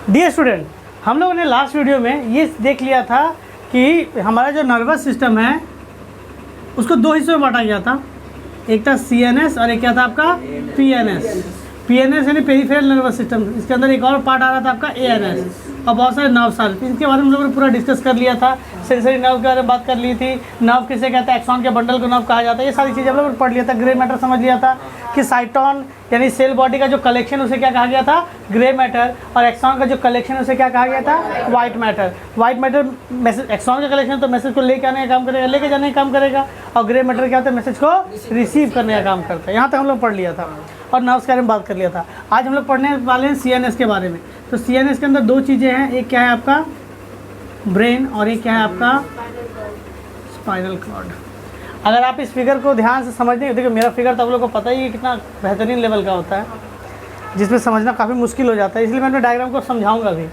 Dear student, हम लोगों ने लास्ट वीडियो में ये देख लिया था कि हमारा जो नर्वस सिस्टम है उसको दो हिस्सों में बांटा गया था। एक था CNS और एक क्या था आपका PNS। PNS यानी पेरिफेरल नर्वस सिस्टम। इसके अंदर एक और पार्ट आ रहा था आपका ANS और बहुत सारे नर्व्स आ रहे थे। इनके बारे में हम लोगों ने पूरा डिस्कस कर लिया था। सेंसरी नर्व के बारे में बात कर ली थी। नर्व किसे कहते हैं, एक्सॉन के बंडल को नर्व कहा जाता है। ये सारी चीज़ें हम लोगों ने पढ़ लिया था। ग्रे मैटर समझ लिया था कि साइटोन यानी सेल बॉडी का जो कलेक्शन उसे क्या कहा गया था, ग्रे मैटर, और एक्सॉन का जो कलेक्शन उसे क्या कहा गया था, white matter. White matter message, axon का कलेक्शन तो मैसेज को लेके आने का काम करेगा, लेके जाने का काम करेगा, और ग्रे मैटर क्या होता है, मैसेज को रिसीव करने का काम करता है। यहाँ तक हम लोग पढ़ लिया था और नर्व्स के बारे में बात कर लिया था। आज हम लोग पढ़ने वाले हैं CNS के बारे में। तो CNS के अंदर दो चीज़ें हैं, एक क्या है आपका ब्रेन और एक क्या है आपका स्पाइनल कॉर्ड। अगर आप इस फिगर को ध्यान से समझने, देखिए मेरा फिगर तो आप लोगों को पता ही है कितना बेहतरीन लेवल का होता है, जिसमें समझना काफ़ी मुश्किल हो जाता है, इसलिए मैं अपने डायग्राम को समझाऊंगा भी।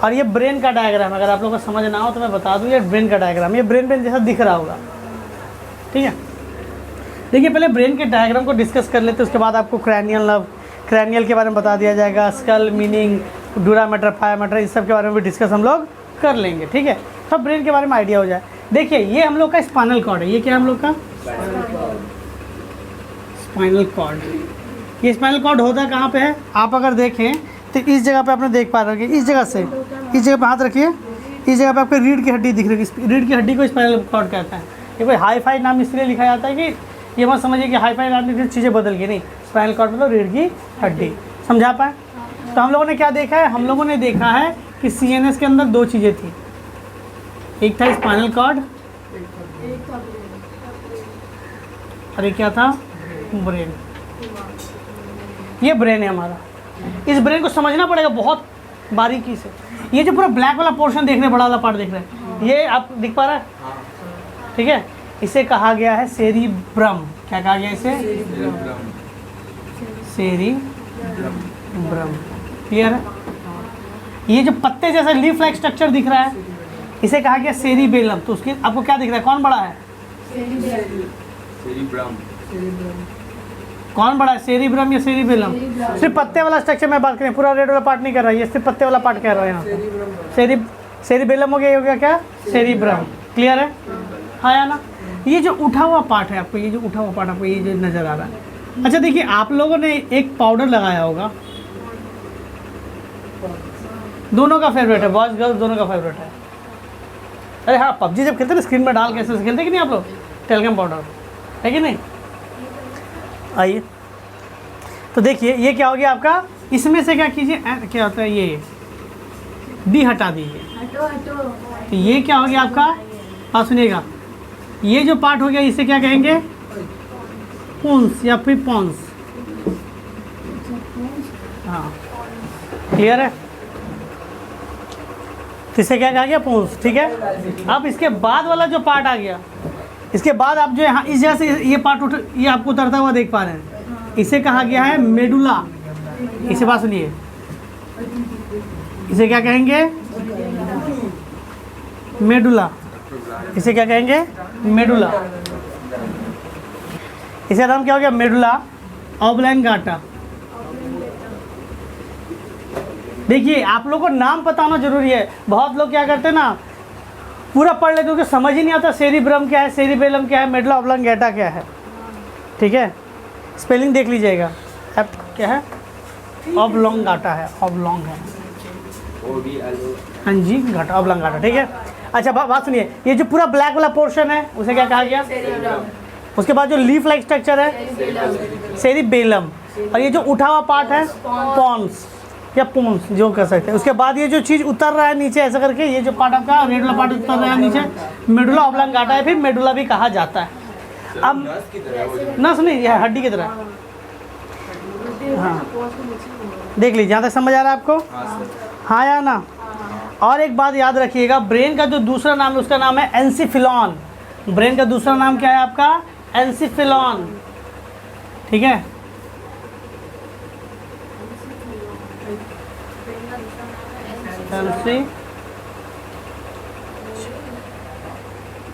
और ये ब्रेन का डायग्राम, अगर आप लोगों को समझ ना हो तो मैं बता दूँ, ये ब्रेन का डायग्राम, ये ब्रेन जैसा दिख रहा होगा, ठीक है। देखिए पहले ब्रेन के डायग्राम को डिस्कस कर लेते, उसके बाद आपको क्रैनियल के बारे में बता दिया जाएगा, स्कल, मीनिंग, डूरा मैटर, फाया मैटर, इस सब के बारे में भी डिस्कस हम लोग कर लेंगे, ठीक है। सब ब्रेन के बारे में आइडिया हो जाए। देखिए ये हम लोग का स्पाइनल कॉर्ड है। ये क्या है हम लोग का स्पाइनल कॉर्ड। ये स्पाइनल कॉर्ड होता कहाँ पे है, आप अगर देखें तो इस जगह पे आपने देख पा रहे हो, इस जगह से इस जगह पे हाथ रखिए, इस जगह पे आपको रीढ़ की हड्डी दिख रही है। रीढ़ की हड्डी को स्पाइनल कॉर्ड कहते हैं। ये कोई हाई फाई नाम इसलिए लिखा जाता है कि ये मत समझिए कि हाई फाई नाम लिखने चीज़ें बदल गई, नहीं। स्पाइनल कॉर्ड मतलब रीढ़ की हड्डी, समझा पाए। तो हम लोगों ने क्या देखा है, हम लोगों ने देखा है कि CNS के अंदर दो चीज़ें थी, एक था स्पाइनल कॉर्ड और एक क्या था, ब्रेन। ये ब्रेन है हमारा। इस ब्रेन को समझना पड़ेगा बहुत बारीकी से। ये जो पूरा ब्लैक वाला पोर्शन देख रहे हैं, बड़ा वाला पार्ट देख रहे हैं, ये आप दिख पा रहा है, ठीक है। इसे कहा गया है सेरिब्रम। क्या कहा गया इसे, सेरिब्रम। क्लियर है। ये जो पत्ते जैसा लीफ लाइक स्ट्रक्चर दिख रहा है, इसे कहा गया सेरिबेलम। तो उसकी आपको क्या दिख रहा है, कौन बड़ा है, सेरिब्रम। कौन बड़ा है, सेरिब्रम या सेरिबेलम? सिर्फ पत्ते वाला स्ट्रक्चर में बात करें, पूरा रेड वाला पार्ट नहीं कर रहा है, ये सिर्फ पत्ते वाला पार्ट कह रहा है। यहाँ सेरिबेलम हो गया क्या, सेरिब्रम। क्लियर है, हाँ या ना। ये जो उठा हुआ पार्ट है आपको, ये जो उठा हुआ पार्ट आपको ये जो नज़र आ रहा है। अच्छा देखिए, आप लोगों ने एक पाउडर लगाया होगा, दोनों का फेवरेट है, बॉयज़ गर्ल्स दोनों का फेवरेट है। अरे हाँ, PUBG जब खेलते हैं ना, स्क्रीन में डाल के ऐसे खेलते कि नहीं आप लोग, टेलगम पाउडर है कि नहीं। आइए तो देखिए ये क्या हो गया आपका, इसमें से क्या कीजिए, क्या होता है, ये डी हटा दीजिए। तो ये क्या हो गया आपका, हाँ सुनिएगा, ये जो पार्ट हो गया इसे क्या कहेंगे, पोन्स या फिर पॉन्स। हाँ क्लियर है, तो इसे क्या कहा गया, पोन्स, ठीक है। अब इसके बाद वाला जो पार्ट आ गया, इसके बाद आप जो यहाँ इस जगह से ये पार्ट उठ, ये आपको उतरता हुआ देख पा रहे हैं, इसे कहा गया है मेडुला। इसे बात सुनिए, इसे क्या कहेंगे, मेडुला। इसे क्या कहेंगे, मेडुला। इसे नाम क्या हो गया, मेडुला ऑब्लंगाटा। देखिए आप लोगों को नाम पता होना जरूरी है। बहुत लोग क्या करते हैं ना, पूरा पढ़ लेते, क्योंकि समझ ही नहीं आता सेरिब्रम क्या है, सेरिबेलम क्या है, मेडुला ऑब्लंगाटा क्या है, ठीक है। स्पेलिंग देख लीजिएगा, अब क्या है, ऑब्लंगाटा है, ऑब्लॉन्ग है, हाँ जी, घाटा ऑब्लंगाटा, ठीक है। अच्छा बात सुनिए, ये जो पूरा ब्लैक वाला पोर्शन है उसे क्या कहा गया, उसके बाद जो लीफ लाइक स्ट्रक्चर है सेरिबेलम, और ये जो उठा हुआ पार्ट है पॉन्स या पोन्स जो कर सकते हैं। उसके बाद ये जो चीज़ उतर रहा है नीचे ऐसा करके, ये जो पार्ट आपका रेड वाला पार्ट उतर रहा है नीचे, मेडुला ऑब्लंगाटा है, फिर मेडुला भी कहा जाता है। अब ना सुनिए, यह हड्डी की तरह, हाँ देख लीजिए, यहाँ तक समझ आ रहा है आपको, हाँ या ना। और एक बात याद रखिएगा, ब्रेन का जो दूसरा नाम है उसका नाम है एनसिफिलॉन। ब्रेन का दूसरा नाम क्या है आपका, एनसिफिलॉन, ठीक है।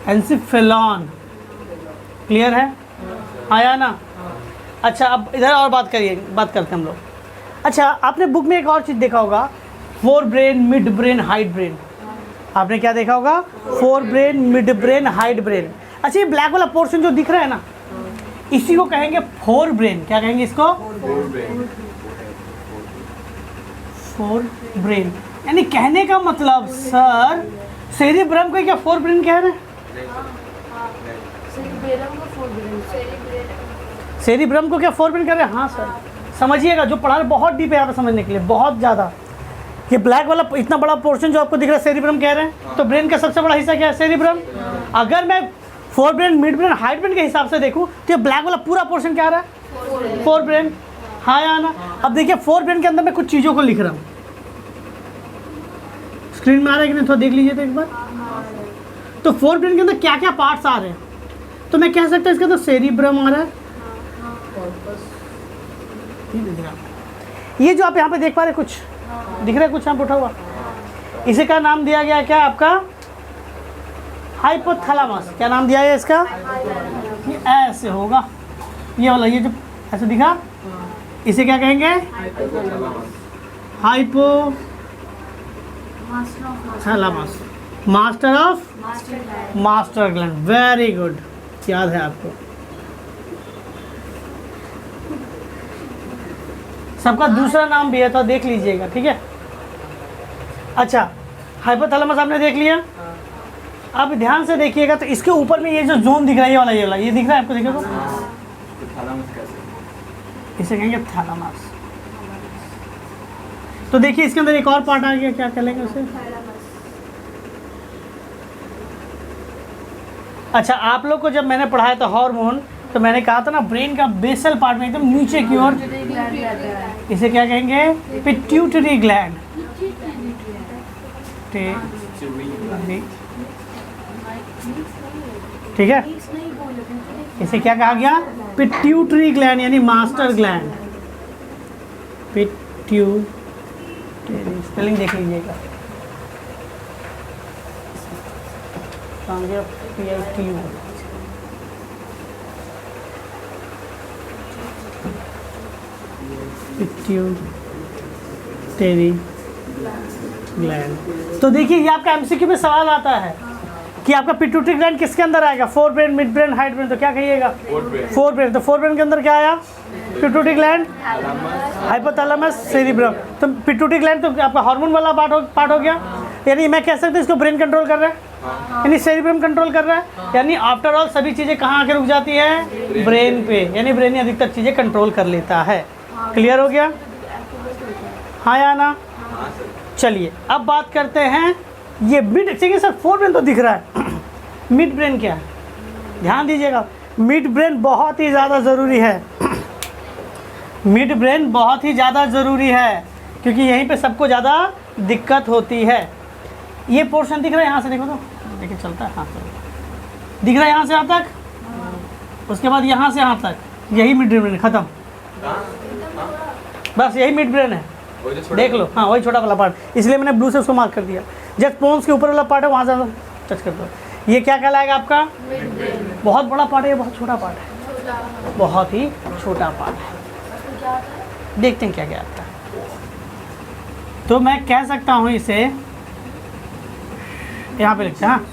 एनसिफिलॉन, क्लियर है, आया ना। अच्छा अब इधर और बात करते हैं हम लोग। अच्छा, आपने बुक में एक और चीज़ देखा होगा, fore brain, mid brain, hide brain. आपने क्या देखा होगा? Fore brain, mid brain, hide brain. अच्छा, ये ब्लैक वाला पोर्शन जो दिख रहा है ना, इसी को कहेंगे फोर ब्रेन। क्या कहेंगे इसको? Fore brain. यानी कहने का मतलब सर, सेरिब्रम को क्या फोर ब्रेन कह रहे हैं? सेरिब्रम को क्या फोर ब्रेन कह रहे हैं? हाँ सर, समझिएगा, जो पढ़ा रहे बहुत डीप है यहाँ पे समझने के लिए, बहुत ज़्यादा। कि ब्लैक वाला इतना बड़ा पोर्शन जो आपको दिख रहा है सेरिब्रम कह रहे हैं, तो ब्रेन का सबसे बड़ा हिस्सा क्या है? सेरिब्रम। अगर मैं fore brain, mid brain, hide brain के हिसाब से देखूँ तो ये ब्लैक वाला पूरा पोर्शन क्या आ रहा है? Fore brain. हाँ या ना? अब देखिए, फोर ब्रेन के अंदर मैं कुछ चीज़ों को लिख रहा हूँ, स्क्रीन में आ रहा है कि नहीं, थोड़ा देख लीजिए तो एक बार। तो फोर ब्रेन के अंदर क्या क्या पार्ट्स आ रहे हैं? तो मैं कह सकता हूँ इसके अंदर सेरिब्रम आ रहा है, ये जो आप यहाँ पे देख पा रहे, कुछ दिख रहा है, कुछ यहाँ पे उठा हुआ, इसी का नाम दिया गया क्या आपका? हाइपोथैलेमस। क्या नाम दिया है इसका? ये ऐसे होगा, ये वाला, ये जो ऐसे दिखा, इसे क्या कहेंगे? Hypothalamus, master of master gland. Very good, याद है आपको। सबका दूसरा नाम भी है, तो देख लीजिएगा, ठीक है। अच्छा, हाइपोथैलेमस आपने देख लिया। अब ध्यान से देखिएगा, तो इसके ऊपर में ये जो जोन दिख रहा है, ये वाला, ये वाला, ये दिख रहा है आपको? देखिएगा, इसे कहेंगे थैलेमस। तो देखिए, इसके अंदर एक और पार्ट आ गया, क्या कहेंगे उसे? अच्छा, आप लोग को जब मैंने पढ़ाया था हार्मोन, तो मैंने कहा था ना, ब्रेन का बेसल पार्ट में एकदम नीचे की ओर, इसे क्या कहेंगे? Pituitary gland. ठीक है, इसे क्या कहा गया? पिट्यूटरी ग्लैंड, यानी मास्टर ग्लैंड। पिट्यूटरी, स्पेलिंग देख लीजिएगा, पिट्यूटरी ग्लैंड। तो देखिए, ये आपका एमसीक्यू में सवाल आता है कि आपका पिट्यूटरी ग्लैंड किसके अंदर आएगा? Fore brain, mid brain, hide brain. तो क्या कहिएगा? Fore brain. तो फोर ब्रेन के अंदर क्या आया? Pituitary gland, hypothalamus, cerebrum. तो पिट्यूटरी ग्लैंड तो आपका हार्मोन वाला पार्ट हो गया, यानी मैं कह सकता हूँ इसको ब्रेन कंट्रोल कर रहा है, यानी सेरिब्रम कंट्रोल कर रहा है। यानी आफ्टर ऑल सभी चीज़ें कहाँ आके रुक जाती है? ब्रेन पे, यानी ब्रेन ही अधिकतर चीज़ें कंट्रोल कर लेता है। क्लियर हो गया? हाँ या ना? चलिए, अब बात करते हैं ये मिड। देखिए सर, फोर ब्रेन तो दिख रहा है, मिड ब्रेन क्या है? ध्यान दीजिएगा, मिड ब्रेन बहुत ही ज़्यादा ज़रूरी है। मिड ब्रेन बहुत ही ज़्यादा ज़रूरी है, क्योंकि यहीं पे सबको ज़्यादा दिक्कत होती है। ये पोर्शन दिख रहा है, यहाँ से देखो तो, देखिए चलता है, हाँ चलता दिख रहा है, यहाँ से यहाँ तक, उसके बाद यहाँ से यहाँ तक, यही मिड ब्रेन ख़त्म, बस यही मिड ब्रेन है। देख लो, हाँ वही छोटा वाला पार्ट, इसलिए मैंने ब्लू से उसको मार्क कर दिया। जस्ट पोन्स के ऊपर वाला पार्ट है, वहाँ से टच कर दो। ये क्या कहलाएगा आपका? बहुत बड़ा पार्ट है, ये बहुत छोटा पार्ट है, बहुत ही छोटा पार्ट है। देखते हैं क्या क्या आता है। तो मैं कह सकता हूँ इसे, यहाँ पे लिखते हैं, हाँ,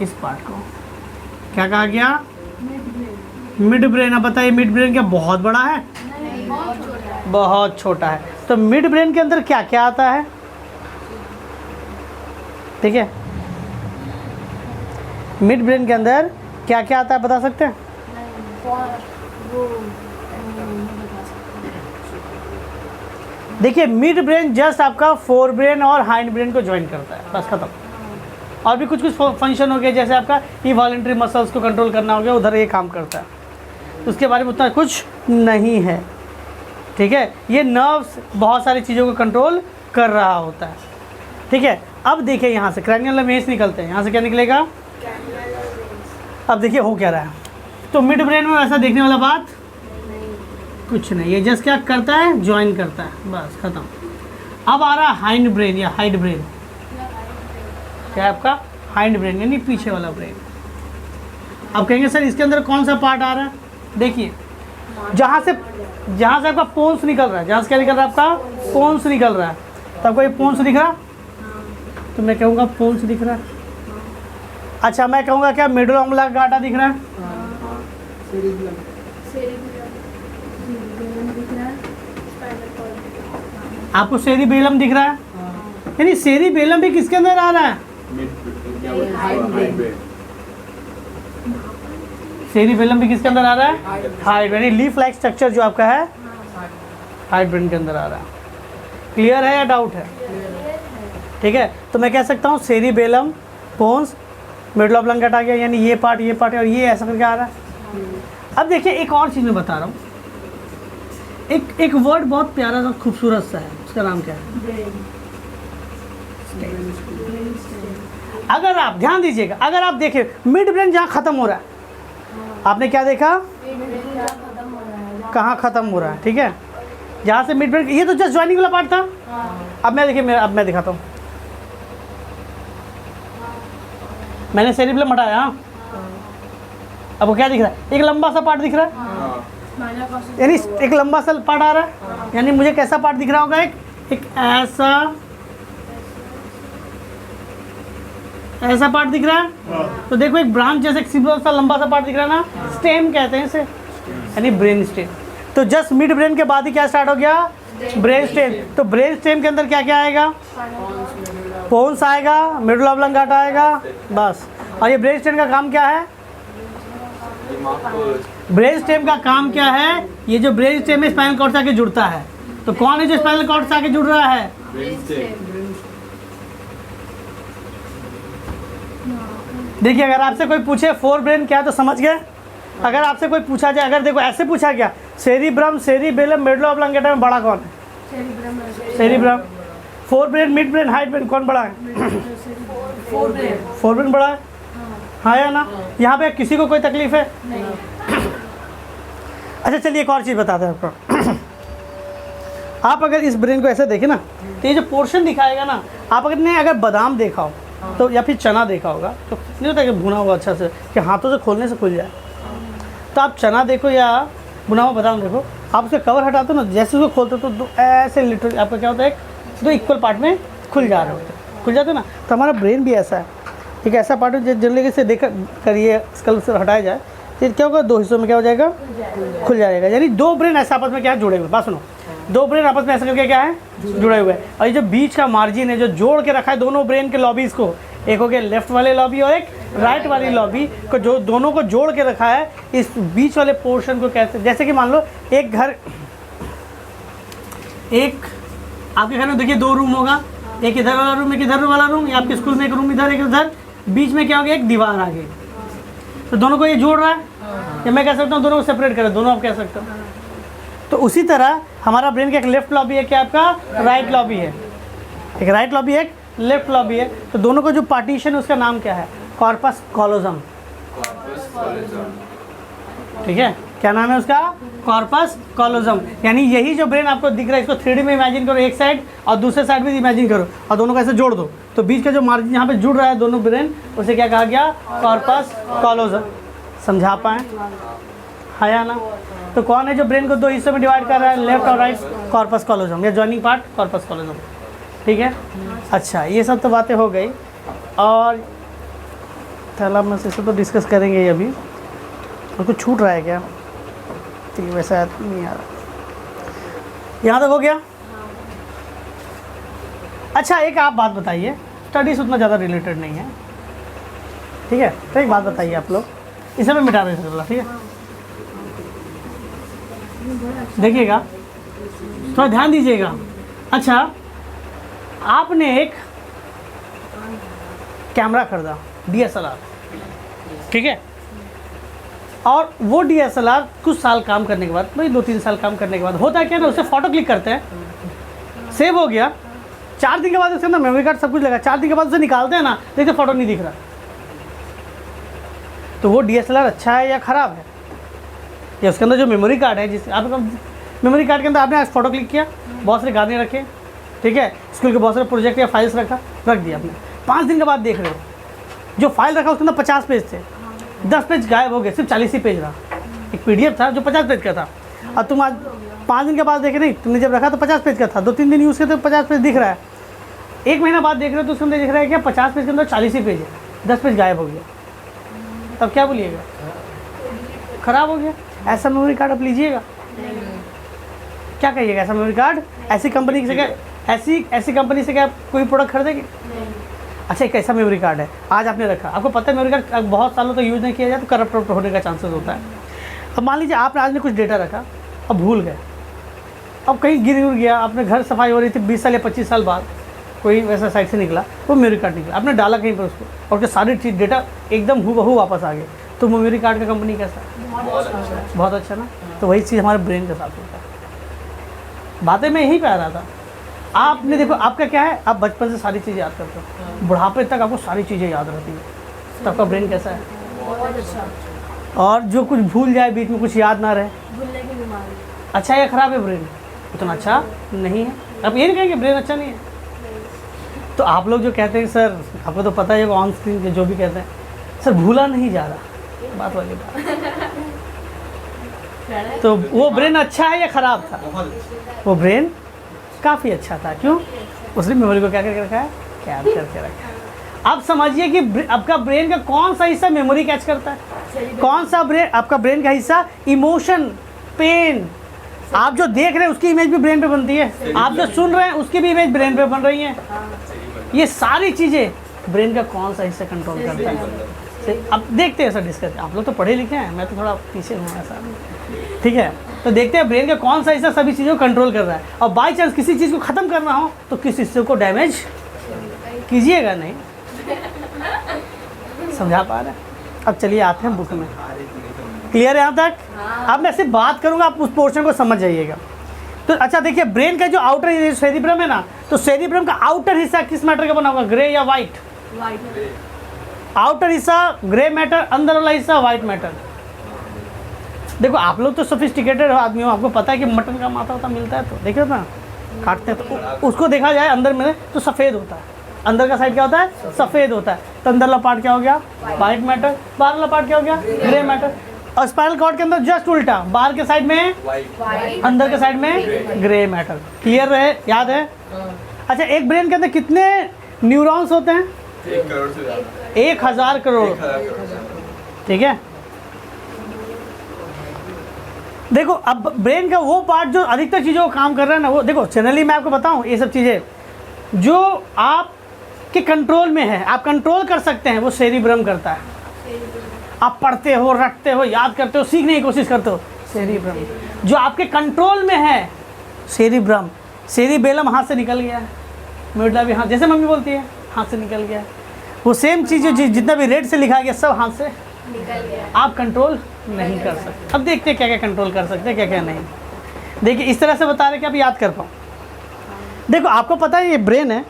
इस पार्ट को क्या कहा गया? Mid brain. अब बताइए, मिड ब्रेन क्या बहुत बड़ा है? बहुत छोटा है। तो मिड ब्रेन के अंदर क्या क्या आता है? ठीक है, मिड ब्रेन के अंदर क्या क्या आता है, बता सकते हैं? देखिए, मिड ब्रेन जस्ट आपका फोर ब्रेन और हाइंड ब्रेन को ज्वाइन करता है, बस खत्म। और भी कुछ कुछ फंक्शन हो गया, जैसे आपका इवॉलेंटरी मसल्स को कंट्रोल करना हो गया, उधर ये काम करता है। उसके बारे में उतना कुछ नहीं है, ठीक है। ये नर्व्स बहुत सारी चीज़ों को कंट्रोल कर रहा होता है, ठीक है। अब देखिए, यहाँ से क्रैनियल वेव्स निकलते हैं, यहाँ से क्या निकलेगा? अब देखिए हो क्या रहा है। तो मिड ब्रेन में ऐसा देखने वाला बात कुछ नहीं, ये जस्ट क्या करता है? ज्वाइन करता है, बस खत्म। अब आ रहा है हाइंड ब्रेन या हाइड ब्रेन। क्या है आपका? हाइंड ब्रेन, यानी पीछे वाला ब्रेन। अब कहेंगे सर इसके अंदर कौन सा पार्ट आ रहा है? देखिए, जहाँ से आपका पोन्स निकल रहा है, जहाँ से क्या निकल रहा है आपका पोन्स निकल रहा है, तो आपको ये पोन्स दिख रहा है, तो मैं कहूँगा पोन्स दिख रहा है। अच्छा मैं कहूँगा क्या मिडल ऑब्लांगाटा दिख रहा है, आपको सेरिबेलम दिख रहा है, यानी सेरिबेलम भी किसके अंदर आ रहा है, सेरिबेलम भी किसके अंदर आ रहा है, हाइड, यानी लीफ लाइक स्ट्रक्चर जो आपका है हाइड ब्रेन के अंदर आ रहा है। क्लियर है या डाउट है? ठीक है, तो मैं कह सकता हूँ सेरिबेलम, पोन्स, मिडल ऑब्लांगाटा आ गया, यानी ये पार्ट और ये ऐसा करके आ रहा है। अब देखिए एक और चीज़ मैं बता रहा हूँ, एक वर्ड बहुत प्यारा सा खूबसूरत सा है, उसका नाम क्या है, अगर आप ध्यान दीजिएगा, अगर आप देखें मिड ब्रेन जहाँ ख़त्म हो रहा है, आपने क्या देखा, कहाँ ख़त्म हो रहा है, ठीक है, जहाँ से मिड ब्रेन, ये तो जस्ट ज्वाइनिंग वाला पार्ट था। अब मैं देखिए अब मैं दिखाता हूँ, मैंने सेरिबेलम हटाया, अब वो क्या दिख रहा है, एक लंबा सा पार्ट दिख रहा है, यानी एक लंबा सा पार्ट आ रहा है, यानी मुझे कैसा पार्ट दिख रहा होगा, एक ऐसा पार्ट दिख रहा है। तो देखो एक ब्रांच जैसे एक सिंपल सा लंबा सा पार्ट दिख रहा है ना, स्टेम कहते हैं इसे, यानी ब्रेन स्टेम। तो जस्ट मिड ब्रेन के बाद ही क्या स्टार्ट हो गया, ब्रेन स्टेम। तो ब्रेन स्टेम के अंदर क्या क्या आएगा, पोन्स आएगा, मिडल ऑब्लांगाटा आएगा, बस। और ये ब्रेन स्टेम का काम क्या है, ब्रेन स्टेम का काम क्या है, ये जो ब्रेन स्टेम में स्पाइनल कॉर्ड से आके जुड़ता है, तो कौन है जो स्पाइनल कॉर्ड से आके जुड़ रहा है, देखिए अगर आपसे कोई पूछे फोर ब्रेन क्या है तो समझ गए। अगर आपसे कोई पूछा जाए, अगर देखो ऐसे पूछा गया सेरिब्रम, सेरिबेलम, मिडल ऑब्लांगाटा में बड़ा कौन है, cerebrum. Fore brain, mid brain, hide brain कौन बड़ा है, फोर ब्रेन बड़ा है, हाँ या ना। यहाँ पे किसी को कोई तकलीफ है, अच्छा चलिए एक और चीज़ बताते हैं आपको। आप अगर इस ब्रेन को ऐसे देखें ना, तो ये जो पोर्शन दिखाएगा ना, आप अगर बादाम देखा हो तो, या फिर चना देखा होगा, तो नहीं होता कि भुना हुआ अच्छा से कि हाथों से खोलने से खुल जाए, तो आप चना देखो या भुना हुआ बादाम देखो, आप उसका कवर हटाते हो ना, जैसे उसको खोलते हो तो दो ऐसे लिटरली आपका क्या होता है, दो इक्वल पार्ट में खुल जा रहे होते हैं, खुल जाते हैं ना। तो हमारा ब्रेन भी ऐसा है, एक ऐसा पार्ट है जनरली से देख करिए, स्कल से हटाया जाए तो क्या होगा, दो हिस्सों में क्या हो जाएगा, खुल जाएगा। यानी दो ब्रेन ऐसे आपस में क्या है, जुड़े हुए। बात सुनो, दो ब्रेन आपस में ऐसा करके क्या है, जुड़े हुए हैं। और ये जो बीच का मार्जिन है जो जोड़ के रखा है दोनों ब्रेन के लॉबीज को, एक हो गया लेफ्ट वाले लॉबी और एक राइट वाली लॉबी को, जो दोनों को जोड़ के रखा है, इस बीच वाले पोर्शन को कहते हैं। जैसे कि मान लो एक घर, एक आपके घर में देखिए दो रूम होगा, एक इधर वाला रूम, एक इधर वाला रूम, या आपके स्कूल में एक रूम इधर एक इधर, बीच में क्या हो गया, एक दीवार आ गई, तो दोनों को ये जोड़ रहा है। या मैं कह सकता हूँ दोनों को सेपरेट करें, दोनों आप कह सकते हो। तो उसी तरह हमारा ब्रेन का एक लेफ्ट लॉबी है, क्या आपका राइट लॉबी है, एक राइट लॉबी एक लेफ्ट लॉबी है। तो दोनों को जो पार्टीशन है उसका नाम क्या है, कॉर्पस कॉलोजम। ठीक है, क्या नाम है उसका, कॉर्पस कॉलोजम। यानी यही जो ब्रेन आपको दिख रहा है, इसको 3D में इमेजिन करो एक साइड, और दूसरे साइड भी इमेजिन करो, और दोनों को ऐसे जोड़ दो, तो बीच का जो मार्जिन यहाँ पे जुड़ रहा है दोनों ब्रेन, उसे क्या कहा गया, कॉर्पस कॉलोजम। समझा पाए, हाँ या ना। तो कौन है जो ब्रेन को दो हिस्सों में डिवाइड कर रहा है, लेफ्ट और राइट, कॉर्पस कॉलोजम, या जॉइनिंग पार्ट कॉर्पस कॉलोजम। ठीक है, अच्छा ये सब तो बातें हो गई, और थैलामस में से तो डिस्कस करेंगे ही अभी। और कुछ छूट रहा है क्या, ठीक है, वैसा नहीं आ रहा, यहाँ तक हो गया। अच्छा एक आप बात बताइए, स्टडीज उतना ज़्यादा रिलेटेड नहीं है, ठीक है, तो एक बात बताइए आप लोग, इसे मैं मिटा दें बोला, ठीक है, देखिएगा थोड़ा ध्यान दीजिएगा। अच्छा आपने एक कैमरा खरीदा DSLR, ठीक है, और वो DSLR कुछ साल काम करने के बाद, भाई 2-3 साल काम करने के बाद होता है क्या ना, उससे फ़ोटो क्लिक करते हैं, सेव हो गया, 4 दिन के बाद उसके अंदर मेमोरी कार्ड सब कुछ लगा, 4 दिन के बाद उसे निकालते हैं ना, देखते फ़ोटो नहीं दिख रहा। तो वो DSLR अच्छा है या ख़राब है, या उसके अंदर जो मेमोरी कार्ड है, जिस आपका मेमोरी कार्ड के अंदर आपने आज फ़ोटो क्लिक किया, बहुत सारे गाने रखे, ठीक है, स्कूल के बहुत सारे प्रोजेक्ट या फाइल्स रख दिया आपने, 5 दिन के बाद देख रहे हो जो फाइल रखा उसके अंदर 50 पेज थे, 10 पेज गायब हो गए, सिर्फ 40 ही पेज रहा। एक PDF था जो 50 पेज का था, और तुम आज 5 दिन के बाद देखे, नहीं तुमने जब रखा तो 50 पेज का था, 2-3 दिन यूज़ किया तो 50 पेज दिख रहा है, 1 महीना बाद देख रहे हो तो उसके अंदर दिख रहा है क्या 50 पेज के अंदर 40 ही पेज है, 10 पेज गायब हो गया, तब क्या बोलिएगा? ख़राब हो गया। ऐसा मेमोरी कार्ड आप लीजिएगा, क्या कहिएगा? ऐसा मेमोरी कार्ड ऐसी कंपनी से क्या, ऐसी कंपनी से क्या कोई प्रोडक्ट खरीदेगी? अच्छा, एक ऐसा मेमोरी कार्ड है आज आपने रखा, आपको पता है मेमोरी कार्ड बहुत सालों तक यूज़ नहीं किया जाए तो करप्ट होने का चांसेस होता है। अब मान लीजिए आपने आज में कुछ डेटा रखा, अब भूल गए, अब कहीं गिर गया, आपने घर सफाई हो रही थी 20 साल या 25 साल बाद कोई वैसा साइट से निकला, वो मेमोरी कार्ड निकला, आपने डाला कहीं पर उसको और उसके सारी चीज़ डेटा एकदम हूबहू वापस आ गए, तो मेमोरी कार्ड का कंपनी कैसा है? बहुत अच्छा ना। तो वही चीज़ हमारे ब्रेन के साथ होता है। बातें मैं यहीं पे आ रहा था। आपने देखो, आपका क्या है, आप बचपन से सारी चीज़ें याद करते हो, बुढ़ापे तक आपको सारी चीज़ें याद रहती है, तो आपका ब्रेन कैसा है? बहुत अच्छा। और जो कुछ भूल जाए, बीच में कुछ याद ना रहे, भूलने की बीमारी। अच्छा या ख़राब है ब्रेन? उतना अच्छा नहीं है। आप ये नहीं कहेंगे ब्रेन अच्छा नहीं है? तो आप लोग जो कहते हैं सर, आपको तो पता है ऑन स्क्रीन के जो भी कहते हैं सर भूला नहीं जा रहा, बात वाली बात। तो वो ब्रेन अच्छा है या ख़राब था? वो ब्रेन काफ़ी अच्छा था। क्यों? उसने मेमोरी को क्या करके रखा है? कैद करके रखा है। अब समझिए कि आपका ब्रेन का कौन सा हिस्सा मेमोरी कैच करता है? कौन सा ब्रेन? आपका ब्रेन का हिस्सा इमोशन, पेन, आप जो देख रहे हैं उसकी इमेज भी ब्रेन पे बनती है, आप जो सुन रहे हैं उसकी भी इमेज ब्रेन पे बन रही है। ये सारी चीज़ें ब्रेन का कौन सा हिस्सा कंट्रोल करता है? अब देखते हैं सर डिस्कस, आप लोग तो पढ़े लिखे हैं, मैं तो थोड़ा पीछे हूँ ऐसा, ठीक है? तो देखते हैं ब्रेन का कौन सा हिस्सा सभी चीज़ों को कंट्रोल कर रहा है, और बाई चांस किसी चीज़ को ख़त्म करना हो तो किस हिस्से को डैमेज कीजिएगा नहीं। समझा पा रहे हैं? अब चलिए आते हैं बुक में। क्लियर है यहाँ तक? अब मैं सिर्फ बात करूँगा, आप उस पोर्शन को समझ जाइएगा। तो अच्छा देखिए, ब्रेन का जो आउटर सेरिब्रम है ना, तो सेरिब्रम का आउटर हिस्सा किस मैटर का बना होगा? ग्रे या वाइट? आउटर हिस्सा ग्रे मैटर, अंदर वाला हिस्सा वाइट मैटर। देखो आप लोग तो सोफिस्टिकेटेड आदमी हो, आपको पता है कि मटन का माथा होता मिलता है, तो देखो ना काटते हैं तो उसको देखा जाए अंदर में तो सफ़ेद होता है, अंदर का साइड क्या होता है? सफ़ेद होता है। तो अंदर वाला पार्ट क्या हो गया? White matter. बाहर वाला पार्ट क्या हो गया? Grey matter. और स्पाइनल कॉर्ड के अंदर जस्ट उल्टा, बाहर के साइड में वाइट, अंदर के साइड में ग्रे मैटर। क्लियर रहे? याद है? अच्छा, एक ब्रेन के अंदर कितने न्यूरॉन्स होते हैं? 1 करोड़ से ज़्यादा। 1000 करोड़। ठीक है, देखो अब ब्रेन का वो पार्ट जो अधिकतर चीज़ों को काम कर रहा है ना, वो देखो जनरली मैं आपको बताऊं, ये सब चीज़ें जो आपके कंट्रोल में है, आप कंट्रोल कर सकते हैं, वो सेरिब्रम करता है। आप पढ़ते हो, रटते हो, याद करते हो, सीखने की कोशिश करते हो, सेरिब्रम। जो आपके कंट्रोल में है सेरिब्रम, सेरिबेलम हाथ से निकल गया है, मिडला भी हाथ, जैसे मम्मी बोलती है हाथ से निकल गया है, वो सेम चीज़ जितना भी रेड से लिखा गया सब हाथ से निकल गया। आप कंट्रोल नहीं कर सकते। अब देखते हैं क्या क्या कंट्रोल कर सकते हैं, क्या क्या नहीं। देखिए इस तरह से बता रहे कि आप याद कर पाओ। देखो आपको पता है ये ब्रेन है,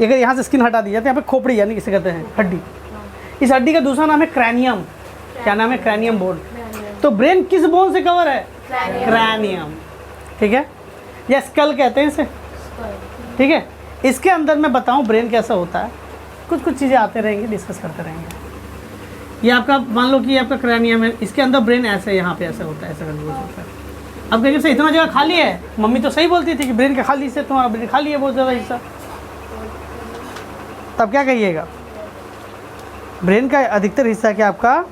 अगर यहाँ से स्किन हटा दी जाती है, यहाँ पे खोपड़ी यानी किसे कहते हैं हड्डी, इस हड्डी का दूसरा नाम है क्रैनियम। क्या नाम है? Cranium bone. तो ब्रेन किस बोन से कवर है? क्रैनियम। ठीक है, या स्कल कहते हैं इसे। ठीक है, इसके अंदर मैं बताऊं ब्रेन कैसा होता है, कुछ कुछ चीज़ें आते रहेंगे, डिस्कस करते रहेंगे। ये आपका मान लो कि ये आपका क्रैनियम है, इसके अंदर ब्रेन ऐसे यहाँ पे ऐसे होता है, ऐसा कंट्रोल होता है। अब कहिए से इतना जगह खाली है, मम्मी तो सही बोलती थी कि ब्रेन का खाली हिस्सा, तुम्हारा ब्रेन खाली है बहुत ज़्यादा हिस्सा, तब क्या कहिएगा? ब्रेन का अधिकतर हिस्सा क्या आपका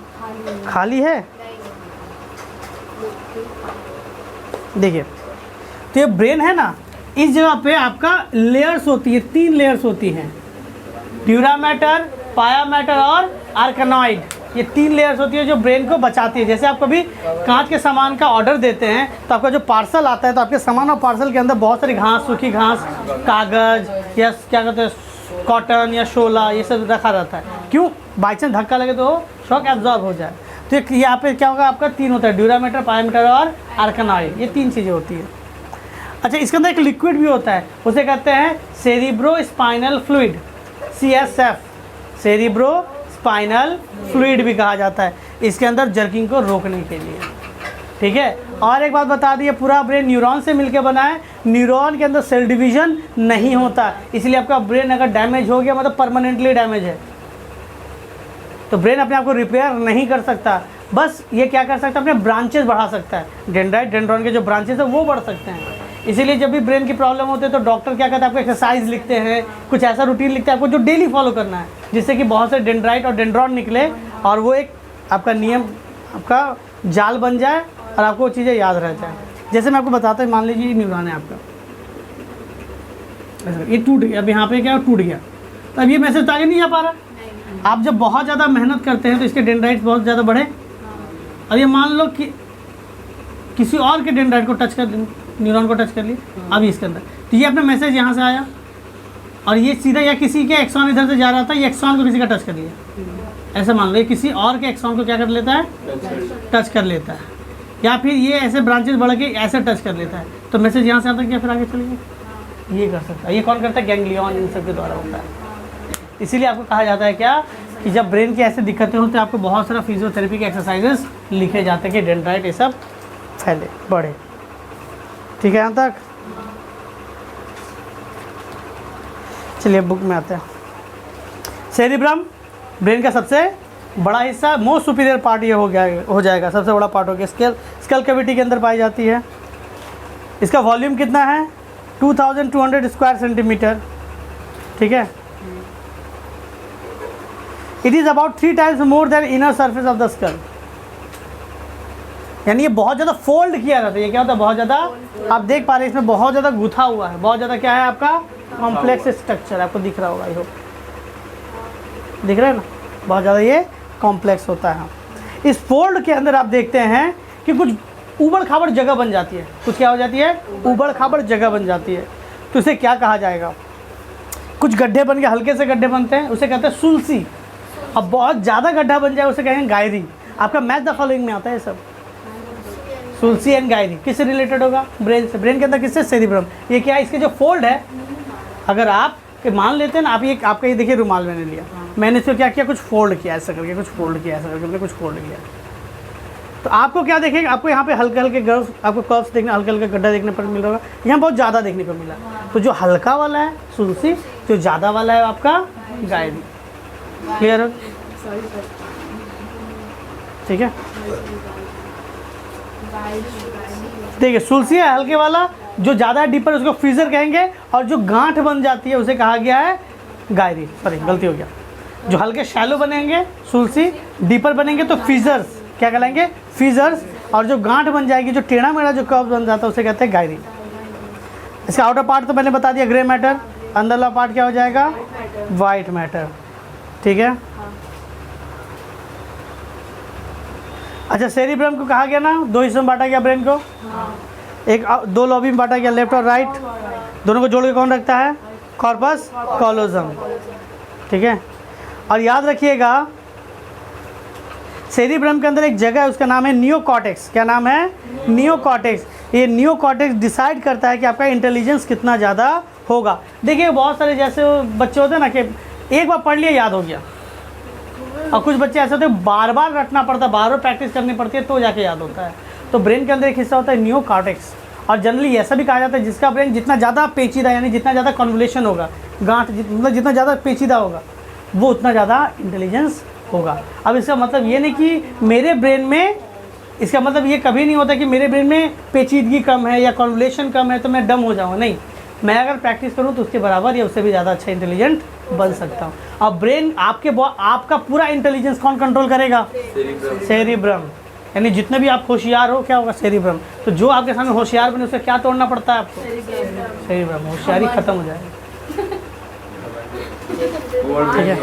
खाली है? देखिए तो ये ब्रेन है ना, इस जगह पे आपका लेयर्स होती है, 3 लेयर्स होती हैं, ड्यूरा मैटर, पाया मैटर और आर्कनॉइड। ये 3 लेयर्स होती है जो ब्रेन को बचाती है। जैसे आप कभी कांच के सामान का ऑर्डर देते हैं तो आपका जो पार्सल आता है, तो आपके सामान और पार्सल के अंदर बहुत सारी घास, सूखी घास, कागज़ या क्या कहते हैं कॉटन या शोला, ये सब रखा रहता है। क्यों? बाई चांस धक्का लगे तो शॉक एब्जॉर्ब हो जाए। तो यहाँ पे क्या होगा? आपका 3 होता है, ड्यूरा मैटर, पाया मैटर और आर्कनॉइड। ये 3 चीज़ें होती है। अच्छा, इसके अंदर एक लिक्विड भी होता है, उसे कहते हैं cerebro spinal fluid, CSF, cerebro spinal fluid भी कहा जाता है। इसके अंदर जर्किंग को रोकने के लिए। ठीक है, और एक बात बता दी, पूरा ब्रेन न्यूरॉन से मिलकर बना है, न्यूरॉन के अंदर सेल डिवीजन नहीं होता, इसलिए आपका ब्रेन अगर डैमेज हो गया मतलब परमानेंटली डैमेज है, तो ब्रेन अपने आप को रिपेयर नहीं कर सकता। बस ये क्या कर सकता है, अपने ब्रांचेस बढ़ा सकता है। डेंड्राइट डेंड्रॉन के जो ब्रांचेस है वो बढ़ सकते हैं। इसीलिए जब भी ब्रेन की प्रॉब्लम होती है तो डॉक्टर क्या कहता है, आपको एक्सरसाइज लिखते हैं, कुछ ऐसा रूटीन लिखते हैं आपको जो डेली फॉलो करना है, जिससे कि बहुत से डेंड्राइट और डेंड्रॉन निकले और वो एक आपका नियम, आपका जाल बन जाए और आपको वो चीज़ें याद रह जाए। जैसे मैं आपको बताता हूँ, मान लीजिए ये न्यूरॉन है आपका, ये टूट गया, अब यहाँ पे क्या टूट गया, तो अब ये मैसेज तो आगे नहीं जा पा रहा। आप जब बहुत ज़्यादा मेहनत करते हैं तो इसके डेंड्राइट्स बहुत ज़्यादा बढ़े, और ये मान लो कि किसी और के डेंड्राइट को टच कर, न्यूरॉन को टच कर लिया, अब इसके अंदर, तो ये अपना मैसेज यहाँ से आया और ये सीधा, या किसी के एक्सॉन इधर से जा रहा था, ये एक्सॉन को किसी का टच कर लिया, ऐसा मान लो ये किसी और के एक्सॉन को क्या कर लेता है, टच कर लेता है, या फिर ये ऐसे ब्रांचेस बढ़ के ऐसे टच कर लेता है, तो मैसेज यहाँ से आता है, क्या फिर आगे चलेगा, ये कर सकता है। ये कौन करता है, गैंग्लियन, इन सब के द्वारा होता है। इसीलिए आपको कहा जाता है क्या, कि जब ब्रेन की ऐसे दिक्कतें होती हैं, आपको बहुत सारा फिजियोथेरेपी के एक्सरसाइजेस लिखे जाते हैं कि डेंड्राइट ये सब फैले बढ़े। ठीक है, यहाँ तक चलिए बुक में आते हैं। सेरिब्रम ब्रेन का सबसे बड़ा हिस्सा, मोस्ट सुपीरियर पार्ट ये हो जाएगा, सबसे बड़ा पार्ट हो गया। स्कल कैविटी के अंदर पाई जाती है। इसका वॉल्यूम कितना है, 2200 स्क्वायर सेंटीमीटर। ठीक है, it is about 3 times more than inner surface of the skull. यानी ये बहुत ज़्यादा फोल्ड किया रहता है। ये क्या होता है, बहुत ज़्यादा, आप देख पा रहे हैं इसमें बहुत ज़्यादा गुथा हुआ है, बहुत ज़्यादा क्या है आपका कॉम्प्लेक्स स्ट्रक्चर, आपको दिख रहा होगा, आई होप दिख रहा है ना, बहुत ज़्यादा ये कॉम्प्लेक्स होता है। इस फोल्ड के अंदर आप देखते हैं कि कुछ ऊबड़ खाबड़ जगह बन जाती है, कुछ क्या हो जाती है, ऊबड़ खाबड़ जगह बन जाती है। तो इसे क्या कहा जाएगा, कुछ गड्ढे बन के, हल्के से गड्ढे बनते हैं, उसे कहते हैं सुलसी। अब बहुत ज़्यादा गड्ढा बन जाए उसे कहेंगे गायरी। आपका मैथ द फॉलोइंग में आता है ये सब, सुलसी एंड गायरी किससे रिलेटेड होगा, ब्रेन से। ब्रेन के अंदर किससे, सेरिब्रम। ये क्या है, इसके जो फोल्ड है, अगर आप मान लेते हैं ना, आप ये आपका ये देखिए रुमाल मैंने लिया, मैंने इसको क्या किया, कुछ फोल्ड किया ऐसा करके, कुछ फोल्ड किया ऐसा करके, मैंने कुछ फोल्ड किया, तो आपको क्या देखेगा, आपको यहाँ पे हल्के हल्के गर्व, आपको कर्व्स देखने, हल्के हल्के गड्ढा देखने पर मिल रहा होगा, यहाँ बहुत ज़्यादा देखने को मिला। तो जो हल्का वाला है सुलसी, जो ज़्यादा वाला है आपका गायरी। क्लियर है, ठीक है। देखिए सुलसी है हल्के वाला, जो ज़्यादा डीपर उसको फ्रीजर कहेंगे, और जो गांठ बन जाती है उसे कहा गया है गायरी। सॉरी गलती हो गया, जो हल्के शैलो बनेंगे सुलसी, डीपर बनेंगे तो फीजर्स, क्या कहलाएंगे, फीजर्स, और जो गांठ बन जाएगी, जो टेढ़ा मेढ़ा जो कर्व बन जाता है उसे कहते हैं गायरी। इसका आउटर पार्ट तो मैंने बता दिया ग्रे मैटर, अंदरला पार्ट क्या हो जाएगा, वाइट मैटर। ठीक है, अच्छा सेरिब्रम को कहा गया ना, 2 हिस्सों में बांटा गया ब्रेन को, एक 2 लॉबी में बांटा गया, लेफ्ट और राइट, दोनों को जोड़ के कौन रखता है, कॉर्पस कॉलोजम। ठीक है, और याद रखिएगा सेरिब्रम के अंदर एक जगह है, उसका नाम है नियोकॉर्टेक्स। क्या नाम है, नियोकॉर्टेक्स। ये नियोकॉर्टेक्स डिसाइड करता है कि आपका इंटेलिजेंस कितना ज़्यादा होगा। देखिए बहुत सारे जैसे बच्चे होते हैं ना, कि एक बार पढ़ लिया याद हो गया, और कुछ बच्चे ऐसे होते हैं बार बार रटना पड़ता है, बार बार प्रैक्टिस करनी पड़ती है तो जाके याद होता है। तो ब्रेन के अंदर एक हिस्सा होता है नियोकॉर्टेक्स, और जनरली ऐसा भी कहा जाता है जिसका ब्रेन जितना ज़्यादा पेचीदा, यानी जितना ज़्यादा कन्वोल्यूशन होगा, गांठ मतलब जितना ज़्यादा पेचीदा होगा, वो उतना ज़्यादा इंटेलिजेंस होगा। अब इसका मतलब ये नहीं कि मेरे ब्रेन में, इसका मतलब ये कभी नहीं होता कि मेरे ब्रेन में पेचीदगी कम है या कन्वोल्यूशन कम है तो मैं डम हो जाऊँगा, नहीं। मैं अगर प्रैक्टिस करूँ तो उसके बराबर या उससे भी ज़्यादा अच्छा इंटेलिजेंट बन सकता हूँ। अब ब्रेन आपका पूरा इंटेलिजेंस कौन कंट्रोल करेगा, सेरिब्रम। यानी जितने भी आप होशियार हो, क्या होगा, सेरिब्रम। तो जो आपके सामने होशियार बने उसे क्या तोड़ना पड़ता है आपको, सेरिब्रम। होशियारी खत्म हो जाएगी। ठीक है,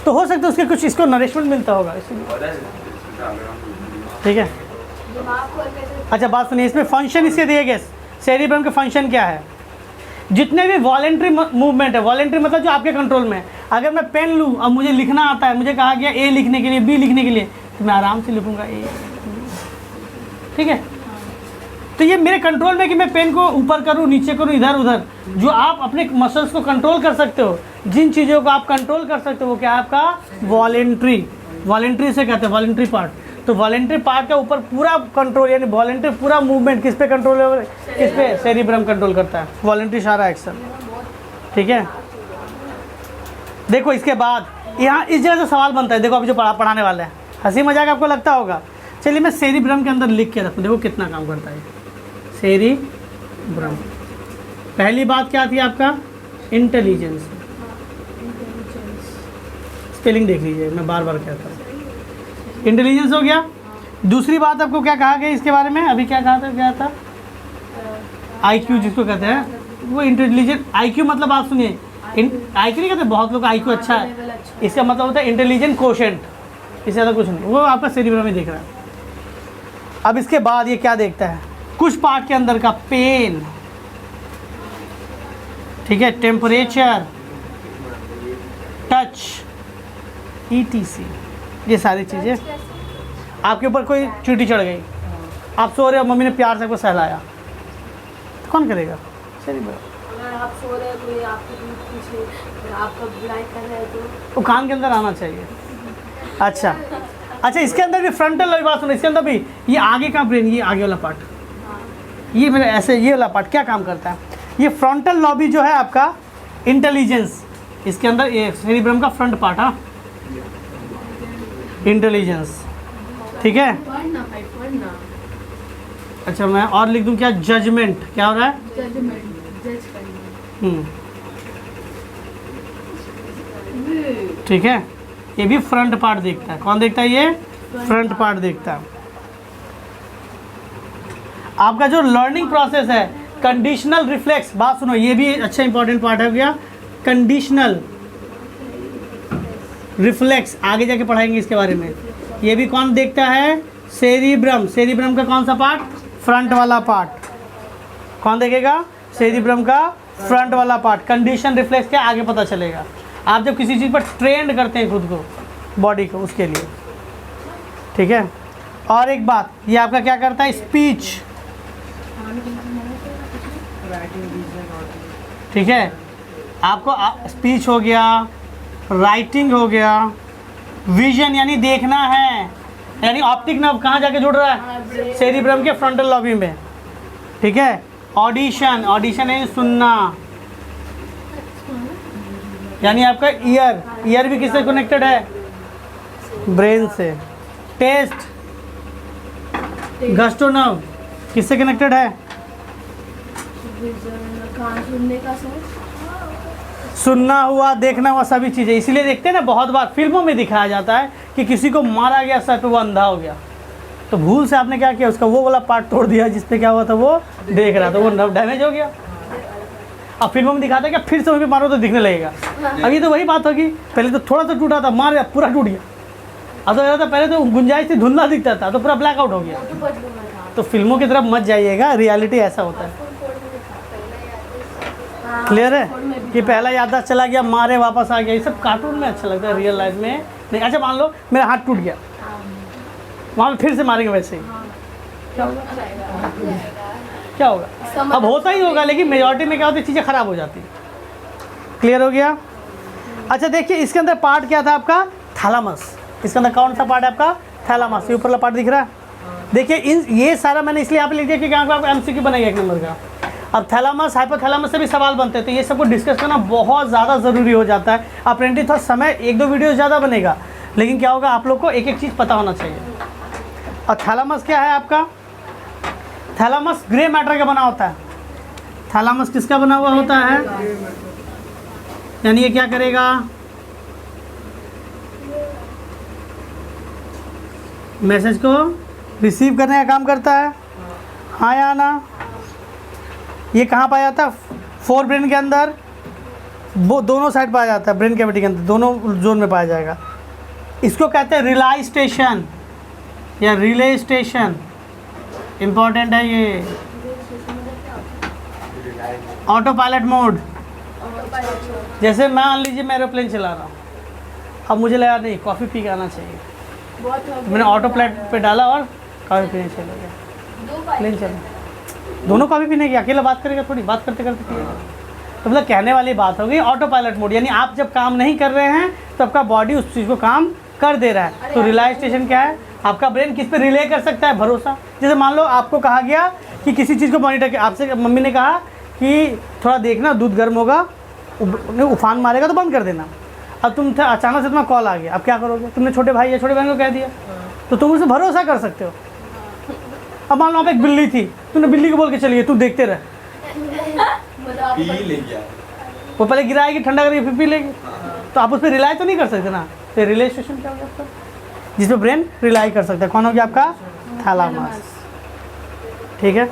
तो हो सकता है उसके कुछ इसको नरिशमेंट मिलता होगा इसीलिए। ठीक है, अच्छा बात सुनिए, इसमें फंक्शन इसके दिए गए, सेरिब्रम के फंक्शन क्या है। जितने भी वॉलेंट्री मूवमेंट है, वॉलेंट्री मतलब जो आपके कंट्रोल में है, अगर मैं पेन लूँ, अब मुझे लिखना आता है, मुझे कहा गया ए लिखने के लिए, बी लिखने के लिए, तो मैं आराम से लिखूँगा ए। ठीक है, तो ये मेरे कंट्रोल में कि मैं पेन को ऊपर करूँ, नीचे करूँ, इधर उधर। जो आप अपने मसल्स को कंट्रोल कर सकते हो, जिन चीज़ों को आप कंट्रोल कर सकते हो, वो क्या है आपका वॉलेंट्री। वॉलेंट्री से कहते हैं वॉलेंट्री पार्ट। तो वॉलेंट्री पार्ट का ऊपर पूरा कंट्रोल, यानी वॉलेंट्री पूरा मूवमेंट किस पे कंट्रोल है, किस पे, सेरिब्रम कंट्रोल करता है, वॉलेंट्री सारा एक्शन। ठीक है, देखो इसके बाद यहाँ इस जगह से सवाल बनता है, देखो अभी जो पढ़ाने वाले हैं, हंसी मजाक आपको लगता होगा। चलिए मैं सेरिब्रम के अंदर लिख के रखूँ, देखो कितना काम करता है सेरिब्रम। पहली बात क्या थी आपका, इंटेलिजेंस। स्पेलिंग देख लीजिए, मैं बार बार कहता हूँ। इंटेलिजेंस हो गया। दूसरी बात आपको क्या कहा गया इसके बारे में, अभी क्या कहा था, क्या था, आईक्यू जिसको कहते हैं, वो इंटेलिजेंट। आईक्यू मतलब आप सुनिए, आईक्यू नहीं कहते, बहुत लोग आईक्यू अच्छा है, इसका मतलब होता है इंटेलिजेंट कोशेंट, इससे ज़्यादा कुछ नहीं, वो आपका सेरिब्रम में दिख रहा है। अब इसके बाद ये क्या देखता है, कुछ पार्ट के अंदर का पेन, ठीक है, टेम्परेचर, टच, ETC, ये सारी चीज़ें। आपके ऊपर कोई चींटी चढ़ गई, आप सो रहे हो, मम्मी ने प्यार से आपको सहलाया, तो कौन करेगा, सेरिब्रम। अगर आप सो रहे हो कोई आपके पीछे आपका बुराई कर रहे हो तो वो कान के अंदर आना चाहिए। अच्छा अच्छा, इसके अंदर भी फ्रंटल लॉबी, बात सुनो, इसके अंदर भी ये आगे का ब्रेन, ये आगे वाला पार्ट, ये मेरे ऐसे, ये वाला पार्ट क्या काम करता है, ये फ्रंटल लॉबी जो है आपका इंटेलिजेंस, इसके अंदर ये सेरिब्रम का फ्रंट पार्ट, हाँ, इंटेलिजेंस, ठीक है। पढ़ना भाई पढ़ना। अच्छा मैं और लिख दूं क्या, जजमेंट, क्या हो रहा है, जजमेंट, जज करना। ठीक है, ये भी फ्रंट पार्ट देखता है। कौन देखता है, ये फ्रंट पार्ट देखता है। आपका जो लर्निंग प्रोसेस है, कंडीशनल रिफ्लेक्स, बात सुनो, ये भी अच्छा इंपॉर्टेंट पार्ट है भैया, कंडीशनल रिफ्लेक्स, आगे जाके पढ़ाएंगे इसके बारे में। ये भी कौन देखता है, सेरिब्रम। सेरिब्रम का कौन सा पार्ट, फ्रंट वाला पार्ट। कौन देखेगा, सेरिब्रम का फ्रंट वाला पार्ट। कंडीशन रिफ्लेक्स क्या, आगे पता चलेगा आप जब किसी चीज़ पर ट्रेंड करते हैं खुद को, बॉडी को, उसके लिए, ठीक है। और एक बात, ये आपका क्या करता है, स्पीच, ठीक है, आपको स्पीच हो गया, राइटिंग हो गया, विजन यानी देखना है, यानी ऑप्टिक नर्व कहाँ जाके जुड़ रहा है, सेरिब्रम के फ्रंटल लॉबी में, ठीक है। ऑडिशन, ऑडिशन है सुनना, यानी आपका ईयर, ईयर भी किससे कनेक्टेड है, ब्रेन से। टेस्ट, गस्टो नर्व किससे कनेक्टेड है, कान सुनने का सर, सुनना हुआ, देखना हुआ, सभी चीज़ें। इसीलिए देखते हैं ना, बहुत बार फिल्मों में दिखाया जाता है कि किसी को मारा गया, सर पे वो अंधा हो गया, तो भूल से आपने क्या किया, उसका वो वाला पार्ट तोड़ दिया जिसपे क्या हुआ था, वो देख रहा था, वो नर्व डैमेज हो गया। अब फिल्मों में दिखाता है कि फिर से वहीं पे मारो तो दिखने लगेगा। अब ये तो वही बात होगी, पहले तो थोड़ा सा टूटा था, मार दिया पूरा टूट गया। अब तो था पहले तो गुंजाइश थी, धुंधला दिखता था, तो पूरा ब्लैकआउट हो गया। तो बदलूंगा था। तो फिल्मों की तरफ मत जाइएगा, रियलिटी ऐसा होता है। क्लियर है कि पहला याददाश्त चला गया, मारे वापस आ गया, ये सब कार्टून में अच्छा लगता है, रियल लाइफ में नहीं। अच्छा मान लो मेरा हाथ टूट गया, वहाँ पे फिर से मारेंगे वैसे ही, क्या होगा, क्या होगा, अब होता ही होगा, लेकिन मेजॉरिटी में क्या होती है, चीज़ें ख़राब हो जाती है। क्लियर हो गया। अच्छा देखिए, इसके अंदर पार्ट क्या था आपका, थैलेमस। इसके अंदर कौन सा पार्ट है आपका, थैलेमस। ये ऊपरला पार्ट दिख रहा है, देखिए ये सारा मैंने इसलिए यहाँ पे लिख दिया कि आपको MCQ बनेगा 1 नंबर का। अब थैलेमस, हाइपोथैलेमस से भी सवाल बनते हैं, तो ये सबको डिस्कस करना बहुत ज़्यादा ज़रूरी हो जाता है। अप्रेंटिस थोड़ा समय 1-2 वीडियो ज़्यादा बनेगा, लेकिन क्या होगा, आप लोग को एक एक चीज़ पता होना चाहिए। और थैलेमस क्या है आपका, थैलेमस ग्रे मैटर का बना होता है। थैलेमस किसका बना हुआ होता है, यानी ये क्या करेगा, मैसेज को रिसीव करने का काम करता है, हाँ या ना। ये कहाँ पाया जाता है, फोर ब्रेन के अंदर, वो दोनों साइड पाया जाता है, ब्रेन कैविटी के अंदर दोनों जोन में पाया जाएगा। इसको कहते हैं रिलाई स्टेशन या रिले स्टेशन, इम्पॉर्टेंट है ये। ऑटो पायलट मोड, जैसे मान लीजिए मैं एरोप्लेन चला रहा हूँ, अब मुझे लगा नहीं कॉफ़ी पी के आना चाहिए, तो मैंने ऑटो पायलट पे डाला और कॉफ़ी पीने चला गया, प्लेन चला। दोनों कॉफ़ी पीने की, अकेला बात करेगा थोड़ी, बात करते करते पिएगा। तो मतलब कहने वाली बात होगी ऑटो पायलट मोड, यानी आप जब काम नहीं कर रहे हैं तो आपका बॉडी उस चीज़ को काम कर दे रहा है। तो रिलाई स्टेशन क्या है, आपका ब्रेन किस पे रिले कर सकता है, भरोसा। जैसे मान लो आपको कहा गया कि किसी चीज़ को मॉनिटर के, आपसे मम्मी ने कहा कि थोड़ा देखना दूध गर्म होगा, उफान मारेगा तो बंद कर देना। अब तुम थे, अचानक से तुम्हारा कॉल आ गया, अब क्या करोगे? तुमने छोटे भाई या छोटे बहन को कह दिया, तो तुम उससे भरोसा कर सकते हो। अब मान लो वहाँ पे एक बिल्ली थी, तुमने बिल्ली को बोल के चलिए तू देखते रह, पी ले गया। वो पहले गिराएगी, ठंडा करके फिर पी लेगी, तो आप उस पर रिलाई तो नहीं कर सकते ना। तो रिलेशन क्या हो गया आपका, जिसमें ब्रेन रिलाई कर सकता है, कौन हो गया आपका? थैलामस। ठीक है,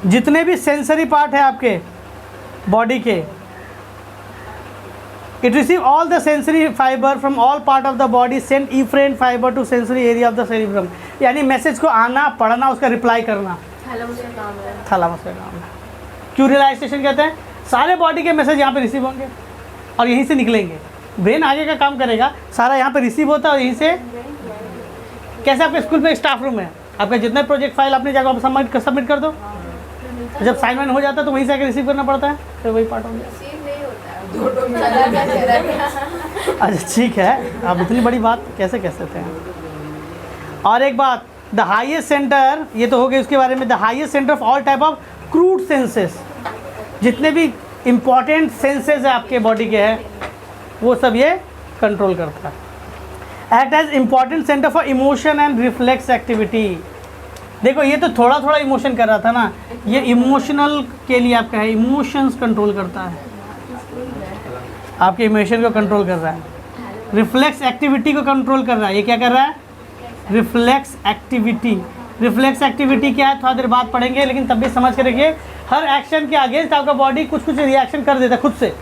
जितने भी सेंसरी पार्ट है आपके बॉडी के, it receive all the sensory fibre from all part of the body, send efferent fibre to sensory area of the cerebrum. यानी मैसेज को आना, पढ़ना, उसका रिप्लाई करना थैलेमस का काम है। थैलामस का काम है। क्यों रियलाइजेशन कहते हैं? सारे बॉडी के मैसेज यहाँ पे रिसीव होंगे और यहीं से निकलेंगे। ब्रेन आगे का काम करेगा, सारा यहाँ पे रिसीव होता है और यहीं से, कैसे आपके स्कूल में स्टाफ रूम है, आपका जितना प्रोजेक्ट फाइल आपने जाकर सबमिट कर दो, जब साइन वाइन हो जाता है तो वहीं से आके रिसीव करना पड़ता है, तो वही पार्ट हो गया। रिसीव नहीं होता है, अच्छा ठीक है, आप इतनी बड़ी बात कैसे कह सकते हैं? और एक बात, द हाईएस्ट सेंटर, ये तो हो गई उसके बारे में, the highest centre of all type of crude senses, जितने भी इम्पॉर्टेंट सेंसेस है आपके बॉडी के हैं वो सब ये कंट्रोल करता है। Act as important centre for emotion and reflex activity. देखो ये तो थोड़ा थोड़ा इमोशन कर रहा था ना, ये इमोशनल के लिए आपका है, इमोशंस कंट्रोल करता है, आपके इमोशन को कंट्रोल कर रहा है। रिफ्लेक्स एक्टिविटी को कंट्रोल कर रहा है, ये क्या कर रहा है? Reflex activity. रिफ्लेक्स एक्टिविटी क्या है थोड़ा देर बाद पढ़ेंगे, लेकिन तब भी समझ के रखिए, हर एक्शन के अगेंस्ट आपका बॉडी कुछ कुछ रिएक्शन कर देता है खुद से।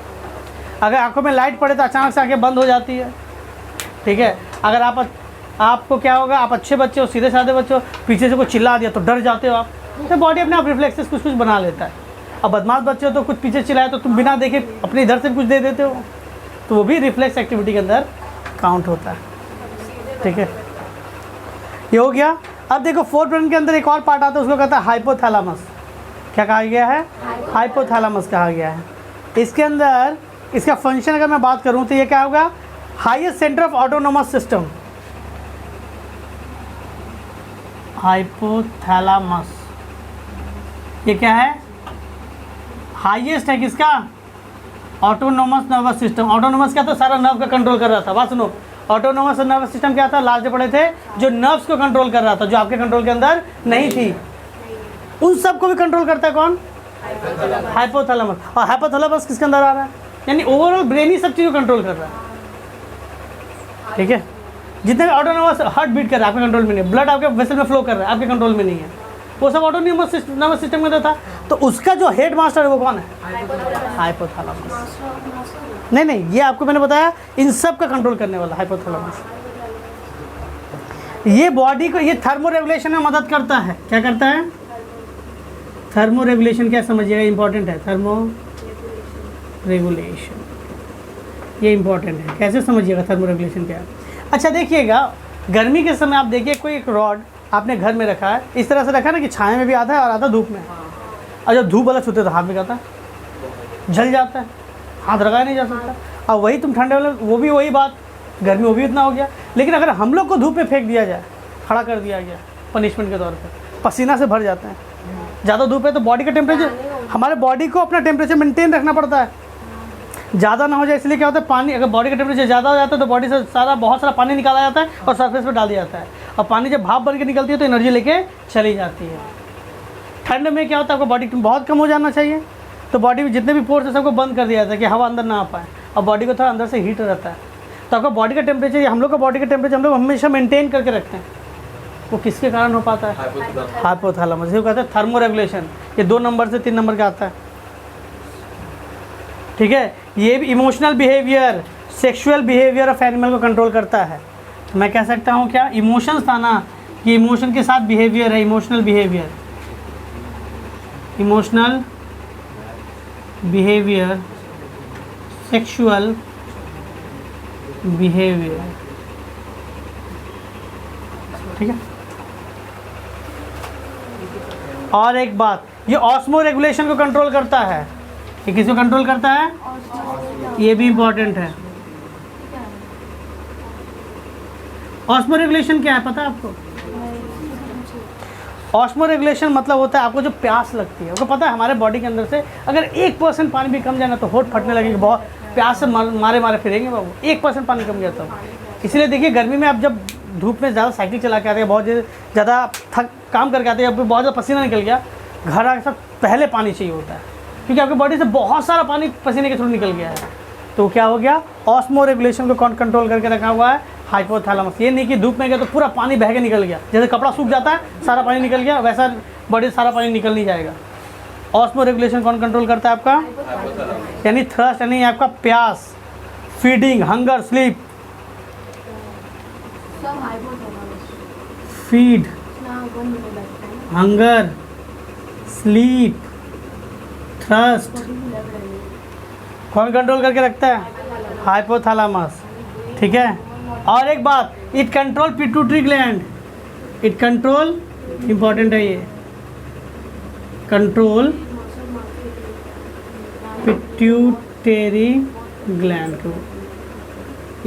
अगर आंखों में लाइट पड़े तो अचानक से आंखें बंद हो जाती है, ठीक है। अगर आपको क्या होगा, आप अच्छे बच्चे हो, सीधे साधे बच्चे हो, पीछे से कोई चिल्ला दिया तो डर जाते हो आप, तो बॉडी अपने आप रिफ्लेक्सेस कुछ कुछ बना लेता है। अब बदमाश बच्चे हो तो कुछ पीछे चिल्लाए तो तुम बिना देखे अपने इधर से कुछ दे देते हो, तो वो भी रिफ्लेक्स एक्टिविटी के अंदर काउंट होता है, ठीक है। ये हो गया। अब देखो फोर्थ ब्रेन के अंदर एक और पार्ट आता है, उसको कहता है हाइपोथैलेमस। क्या कहा गया है? हाइपोथैलेमस कहा गया है। इसके अंदर इसका फंक्शन अगर मैं बात करूं तो ये क्या होगा? Highest centre of autonomous system, hypothalamus. ये क्या है? हाईएस्ट है किसका? Autonomous nervous system. ऑटोनोमस क्या था? सारा नर्व का कंट्रोल कर रहा था। बात सुनो, ऑटोनोमस नर्वस सिस्टम क्या था? लास्ट पढ़े थे, जो नर्व्स को कंट्रोल कर रहा था, जो आपके कंट्रोल के अंदर नहीं थी, उन सब को भी कंट्रोल करता है कौन? हाइपोथैलेमस। और हाइपोथैलेमस किसके अंदर आ रहा है? यानी ओवरऑल ब्रेन ही सब चीज़ को कंट्रोल कर रहा है, ठीक है। जितने भी ऑटोनोमस हार्ट बीट कर रहा है आपके कंट्रोल में नहीं है, ब्लड आपके वेसल में फ्लो कर रहा है आपके कंट्रोल में नहीं है, वो सब ऑटोनोमस नर्वस सिस्टम के अंदर था। तो उसका जो हेड मास्टर है वो कौन है? हाइपोथैलेमस। नहीं, ये आपको मैंने बताया, इन सब का कंट्रोल करने वाला हाइपोथैलेमस। ये बॉडी को, ये थर्मो रेगुलेशन में मदद करता है। क्या करता है? Thermo regulation. क्या समझिएगा, इंपॉर्टेंट है। थर्मो रेगुलेशन ये इंपॉर्टेंट है, कैसे समझिएगा थर्मो रेगुलेशन क्या है। अच्छा देखिएगा, गर्मी के समय आप देखिए कोई एक रॉड आपने घर में रखा है, इस तरह से रखा है ना कि छाया में भी आता है और आता धूप में, और जब धूप वाला छूते तो हाथ में जाता है, जल जाता है, हाथ लगाया नहीं जा सकता। और वही तुम ठंडे वाले, वो भी वही बात, गर्मी वो भी इतना हो गया। लेकिन अगर हम लोग को धूप में फेंक दिया जाए, खड़ा कर दिया गया पनिशमेंट के तौर पर, पसीना से भर जाते हैं। ज़्यादा धूप है तो बॉडी का टेम्परेचर, हमारे बॉडी को अपना टेम्परेचर मेंटेन रखना पड़ता है, ज़्यादा ना हो जाए। इसलिए क्या होता है, पानी, अगर बॉडी का टेम्परेचर ज़्यादा हो जाता है तो बॉडी से बहुत सारा पानी निकाला जाता है और सरफेस पर डाल दिया जाता है, और पानी जब भाप बन के निकलती है तो एनर्जी लेके चली जाती है। ठंड में क्या होता है, आपका बॉडी बहुत कम हो जाना चाहिए, तो बॉडी में जितने भी पोर्स है सबको बंद कर दिया जाता है कि हवा अंदर ना आ पाए, और बॉडी को थोड़ा अंदर से हीट रहता है। तो आपका बॉडी का टेम्परेचर, हम लोग का बॉडी का टेम्परेचर हम लोग हमेशा मेंटेन करके रखते हैं, वो किसके कारण हो पाता है? हाइपोथैलेमस। ये कहते हैं थर्मो रेगुलेशन। ये 2 नंबर से 3 नंबर का आता है, ठीक है। ये भी emotional behaviour, sexual behaviour of animal को कंट्रोल करता है। तो मैं कह सकता हूँ क्या, इमोशंस था ना, ये इमोशन के साथ बिहेवियर है, emotional behaviour, emotional behaviour, sexual behaviour, ठीक है। और एक बात, ये ऑस्मो रेगुलेशन को कंट्रोल करता है। ये किसको कंट्रोल करता है? ये भी इंपॉर्टेंट है। ऑस्मो रेगुलेशन क्या है पता है आपको? ऑस्मो रेगुलेशन मतलब होता है आपको जो प्यास लगती है, आपको पता है हमारे बॉडी के अंदर से अगर 1% पानी भी कम जाए ना तो होठ फटने लगेगी, बहुत प्यास से मारे मारे फिरेंगे बाबू, 1% पानी कम गया तब। इसलिए देखिए गर्मी में आप जब धूप में ज़्यादा साइकिल चला के आते हैं, बहुत ज़्यादा थक काम करके आते हैं, अब बहुत ज़्यादा पसीना निकल गया, घर आके सब पहले पानी चाहिए होता है, क्योंकि आपकी बॉडी से बहुत सारा पानी पसीने के थ्रू निकल गया है। तो क्या हो गया, ऑस्मो रेगुलेशन को कौन कंट्रोल करके रखा हुआ है, हाइपोथैलेमस। ये नहीं कि धूप में गया तो पूरा पानी बह के निकल गया, जैसे कपड़ा सूख जाता है सारा पानी निकल गया, वैसा बॉडी से सारा पानी निकल नहीं जाएगा। ऑस्मो रेगुलेशन कौन कंट्रोल करता है आपका, यानी थ्रस्ट, यानी आपका प्यास, फीडिंग, हंगर, स्लीप, सब हाइपोथैलेमस फीड, ना बंद होने लगता है, हंगर, स्लीप, थ्रस्ट, बॉडी भी लग रही है। कौन कंट्रोल करके रखता है, हाइपोथैलेमस। ठीक है, और एक बात, it control pituitary gland, it control, important है ये, कंट्रोल पिट्यूटरी ग्लैंड को।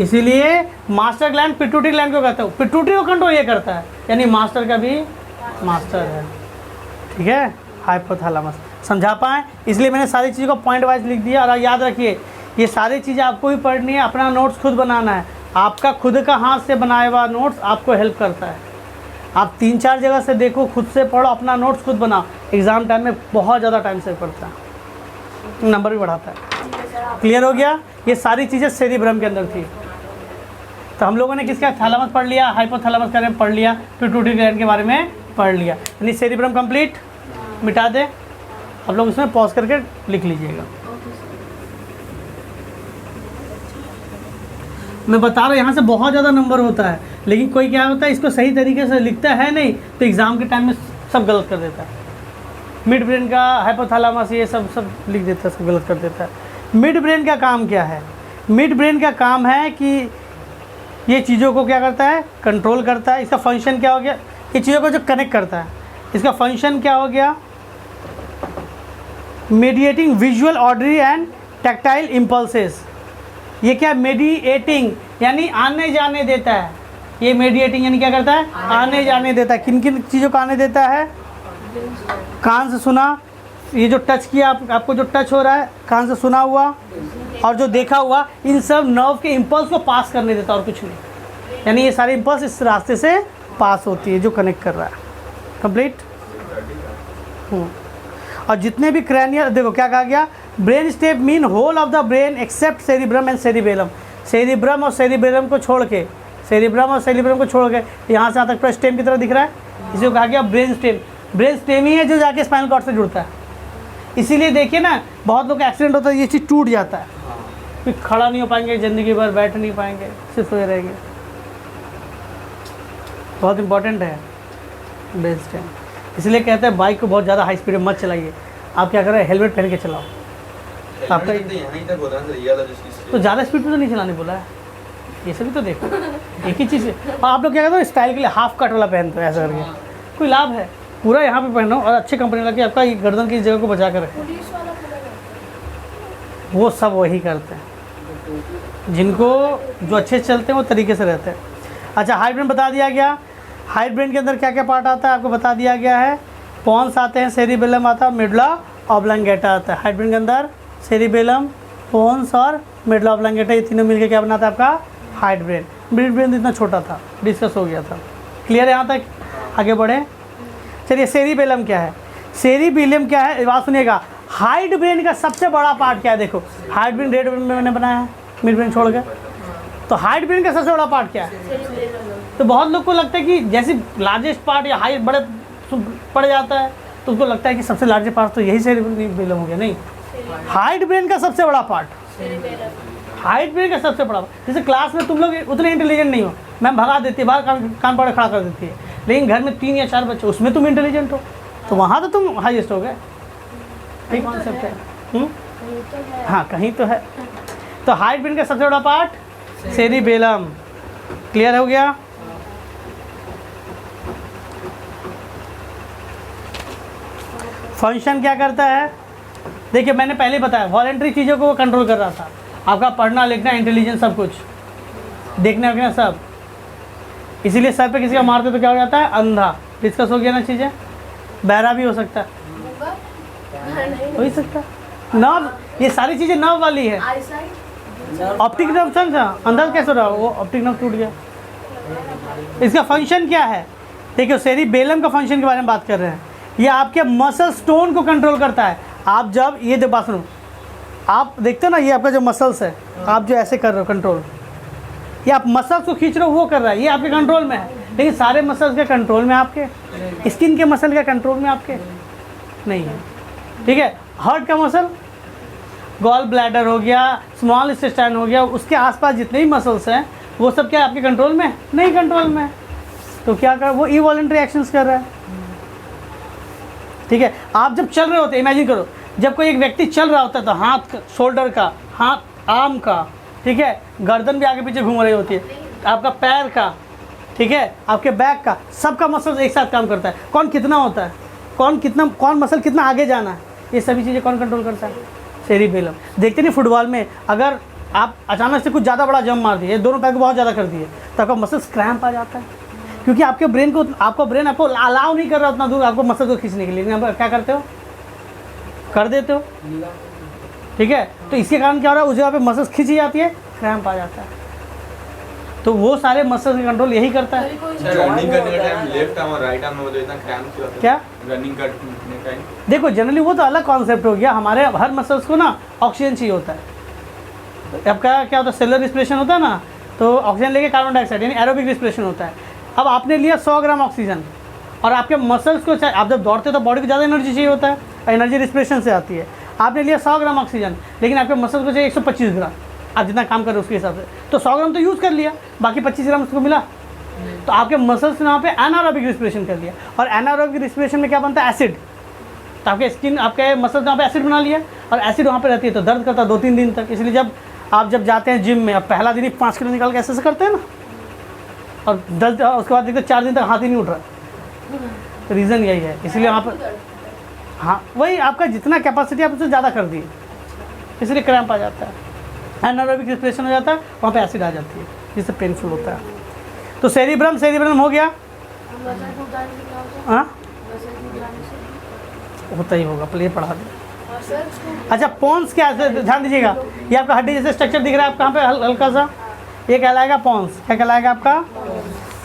इसीलिए मास्टर ग्लैंड पिट्यूटरी ग्लैंड को कहते हो, पिट्यूटरी को कंट्रोल ये करता है, यानी मास्टर का भी मास्टर है। ठीक है, हाइपोथैलेमस। समझा पाए, इसलिए मैंने सारी चीज़ों को पॉइंट वाइज लिख दिया। और याद रखिए ये सारी चीज़ें आपको भी पढ़नी है, अपना नोट्स खुद बनाना है। आपका खुद का हाथ से बनाया हुआ नोट्स आपको हेल्प करता है। आप 3-4 जगह से देखो, खुद से पढ़ो, अपना नोट्स खुद बनाओ, एग्ज़ाम टाइम में बहुत ज़्यादा टाइम सेव करता है, नंबर भी बढ़ाता है। क्लियर हो गया, ये सारी चीज़ें सेरिब्रम के अंदर थी। तो हम लोगों ने किसका थैलेमस पढ़ लिया, हाइपोथैलेमस के बारे में पढ़ लिया, पिट्यूटरी ग्लैंड के बारे में पढ़ लिया, यानी सेरिब्रम कंप्लीट। मिटा दे, आप लोग इसमें पॉज करके लिख लीजिएगा। मैं बता रहा हूँ यहाँ से बहुत ज़्यादा नंबर होता है, लेकिन कोई क्या होता है इसको सही तरीके से लिखता है नहीं, तो एग्ज़ाम के टाइम में सब गलत कर देता है। मिड ब्रेन का, हाइपोथैलेमस, ये सब लिख देता है, सब गलत कर देता है। मिड ब्रेन का काम क्या है, मिड ब्रेन का काम है कि ये चीज़ों को क्या करता है, कंट्रोल करता है। इसका फंक्शन क्या हो गया, ये चीज़ों को जो कनेक्ट करता है, इसका फंक्शन क्या हो गया, mediating visual, auditory and tactile impulses. ये क्या, मेडिएटिंग यानी आने जाने देता है। ये मेडिएटिंग यानी क्या करता है, आने जाने देता है। किन किन चीज़ों को आने देता है, कान से सुना, ये जो टच किया आपको जो टच हो रहा है कान से सुना हुआ, और जो देखा हुआ, इन सब नर्व के इम्पल्स को पास करने देता और कुछ नहीं। यानी ये सारे इम्पल्स इस रास्ते से पास होती है जो कनेक्ट कर रहा है। कंप्लीट। और जितने भी क्रैनियल, देखो क्या कहा गया, brain stem mean whole of the brain except cerebrum and cerebellum. Cerebrum और सेरिबेलम को छोड़ के, सेरिब्रम और सेरिब्रम को छोड़ के यहाँ से यहाँ तक पूरा स्टेम की तरह दिख रहा है, इसे कहा गया ब्रेन स्टेम। ब्रेन स्टेम ही है जो जाके स्पाइनल कॉर्ड से जुड़ता है। इसीलिए देखिए ना, बहुत लोग का एक्सीडेंट होता है, ये चीज़ टूट जाता है, फिर खड़ा नहीं हो पाएंगे, ज़िंदगी भर बैठ नहीं पाएंगे, सिर्फ सोए रहेंगे। बहुत इंपॉर्टेंट है ब्रेन स्टेम। इसलिए कहते हैं बाइक को बहुत ज़्यादा हाई स्पीड में मत चलाइए। आप क्या करें, हेलमेट पहन के चलाओ। आपका यहीं तक होता है, ये वाला जो चीज़ तो ज़्यादा स्पीड में तो नहीं चलाने बोला है, ये सभी तो देखो एक ही चीज़ है। और आप लोग क्या करते हो, स्टाइल के लिए हाफ कट वाला पहनते हो ऐसा करके, कोई लाभ है, पूरा यहाँ पे पहनो और अच्छी कंपनी लगे, आपका ये गर्दन की जगह को बचा कर रखें। पुलिस वाला कलर है। वो सब वही करते हैं, जिनको जो अच्छे चलते हैं वो तरीके से रहते हैं। अच्छा, हाइड ब्रेन बता दिया गया। हाइड ब्रेन के अंदर क्या क्या पार्ट आता है आपको बता दिया गया है। पॉन्स आते हैं, सेरिबेलम आता है, मेडुला ऑब्लांगेटा आता है। हाइड ब्रेन के अंदर सेरिबेलम, पोन्स और मेडुला ऑब्लांगेटा, ये तीनों मिलकर क्या बनाता है आपका हाइड ब्रेन। मिड ब्रेन इतना छोटा था, डिस्कस हो गया था। क्लियर है यहाँ तक, आगे बढ़े। चलिए, सेरिबेलम क्या है, सेरिबेलम क्या है, बात सुनिएगा। हाइड ब्रेन का सबसे बड़ा पार्ट क्या है, देखो हाइड ब्रेन रेड ब्रेन में मैंने बनाया है, मिड ब्रेन छोड़ के। तो हाइड ब्रेन का सबसे बड़ा पार्ट क्या है, तो बहुत लोग को लगता है कि जैसे लार्जेस्ट पार्ट या हाइट बड़े पड़ जाता है तो उसको लगता है कि सबसे लार्जेस्ट पार्ट तो यही सेरिबेलम हो गया। नहीं, हाइड ब्रेन का सबसे बड़ा पार्ट, हाइड ब्रेन का सबसे बड़ा। जैसे क्लास में तुम लोग उतने इंटेलिजेंट नहीं हो, मैम भगा देती है, बाहर कान पकड़ खड़ा कर देती है, लेकिन घर में 3 या 4 बच्चे, उसमें तुम इंटेलिजेंट हो, तो वहाँ तो तुम हाईएस्ट हो गए। यही कॉन्सेप्ट है। हाँ, कहीं तो है। तो हाइड ब्रेन का सबसे बड़ा पार्ट सेरिबेलम। क्लियर हो गया। फंक्शन क्या करता है, देखिए मैंने पहले ही बताया, वॉलेंट्री चीज़ों को वो कंट्रोल कर रहा था। आपका पढ़ना लिखना इंटेलिजेंस सब कुछ, देखना वगैरह सब। इसीलिए सर पे किसी का मारते तो क्या हो जाता है, अंधा। डिस्कस हो गया ना चीज़ें। बहरा भी हो सकता है, हो ही सकता है। नर्व, ये सारी चीज़ें नर्व वाली है। ऑप्टिक नर्व था, अंदर कैसे रहा वो ऑप्टिक नर्व टूट गया। इसका फंक्शन क्या है? देखिए सेरिबेलम का फंक्शन के बारे में बात कर रहे हैं। ये आपके मसल स्टोन को कंट्रोल करता है। आप जब ये बात सुनो, आप देखते हो ना, ये आपका जो मसल्स है, आप जो ऐसे कर रहे हो कंट्रोल, ये आप मसल्स को खींच रहे हो वो कर रहा है, ये आपके कंट्रोल में है। लेकिन सारे मसल्स के कंट्रोल में आपके, स्किन के मसल के कंट्रोल में आपके नहीं है। ठीक है, हार्ट का मसल, गॉल ब्लैडर हो गया, स्मॉल इंटेस्टाइन हो गया, उसके आसपास जितने भी मसल्स हैं वो सब क्या आपके कंट्रोल में? नहीं कंट्रोल में। तो क्या कर, वो इवॉलेंट्री एक्शंस कर रहा है। ठीक है, आप जब चल रहे होते हैं, इमेजिन करो जब कोई एक व्यक्ति चल रहा होता है तो हाथ शोल्डर का, हाथ आर्म का, ठीक है, गर्दन भी आगे पीछे घूम रही होती है, आपका पैर का, ठीक है, आपके बैक का, सबका मसल एक साथ काम करता है। कौन कितना होता है, कौन मसल कितना आगे जाना है, ये सभी चीज़ें कौन कंट्रोल करता है? सेरिबेलम। देखते नहीं फुटबॉल में, अगर आप अचानक से कुछ ज़्यादा बड़ा जंप मार दिए, दोनों पैर को बहुत ज़्यादा कर दिए, तो आपका मसल क्रैम्प आ जाता है, क्योंकि आपके ब्रेन आपको अलाउ नहीं कर रहा उतना दूर आपको मसल को खींचने के लिए। लेकिन आप क्या करते हो? कर देते हो। ठीक है, तो इसके कारण क्या हो रहा है, उस जगह पे मसल्स खींची जाती है, क्रैम्प आ जाता है। तो वो सारे मसल्स का कंट्रोल यही करता है। रनिंग करने का टाइम लेफ्ट आर्म और राइट आर्म में मतलब इतना क्रैम्प क्यों आता है? क्या रनिंग करने टाइम? देखो जनरली वो तो अलग कॉन्सेप्ट हो गया, हमारे हर मसल्स को ना ऑक्सीजन चाहिए होता है। तो आपका क्या होता है, सेलुलर रिस्पिरेशन होता है ना, तो ऑक्सीजन लेके कार्बन डाइऑक्साइड यानी एरोबिक रिस्पिरेशन होता है। अब आपने लिया 100 ग्राम ऑक्सीजन, और आपके मसल्स को, आप जब दौड़ते हो तो बॉडी को ज़्यादा एनर्जी चाहिए होता है, एनर्जी रिस्पिरेशन से आती है। आपने लिया 100 ग्राम ऑक्सीजन, लेकिन आपके मसल्स को चाहिए 125 ग्राम, आप जितना काम कर रहे हो उसके हिसाब से, तो 100 ग्राम तो यूज़ कर लिया, बाकी 25 ग्राम उसको मिला, तो आपके मसल्स ने वहाँ पे एनारोबिक रिस्पिरेशन कर लिया। और एनारोबिक रिस्पिरेशन में क्या बनता है? एसिड। तो आपके स्किन, आपके मसल्स वहाँ पे एसिड बना लिया, और एसिड वहाँ पे रहती है तो दर्द करता है 2-3 दिन तक। इसलिए जब आप जाते हैं जिम में, अब पहला दिन ही 5 किलो निकाल के ऐसे करते हैं ना, और 10 उसके बाद देखते 4 दिन तक हाथ ही नहीं उठ रहा, तो रीज़न यही है। इसलिए वहाँ पर, हाँ वही आपका जितना कैपेसिटी आप उससे ज़्यादा कर दिए, इसलिए क्रैम्प आ जाता है, एनारोबिक रिस्पिरेशन हो जाता है, वहाँ पे एसिड आ जाती है, जिससे पेनफुल होता है। तो सेरिब्रम हो गया, हाँ होता ही होगा, प्ले पढ़ा दे। अच्छा पॉन्स क्या है, ध्यान दीजिएगा, ये आपका हड्डी जैसे स्ट्रक्चर दिख रहा है आपका यहाँ पे हल्का सा, ये कहलाएगा पॉन्स। क्या कहलाएगा आपका?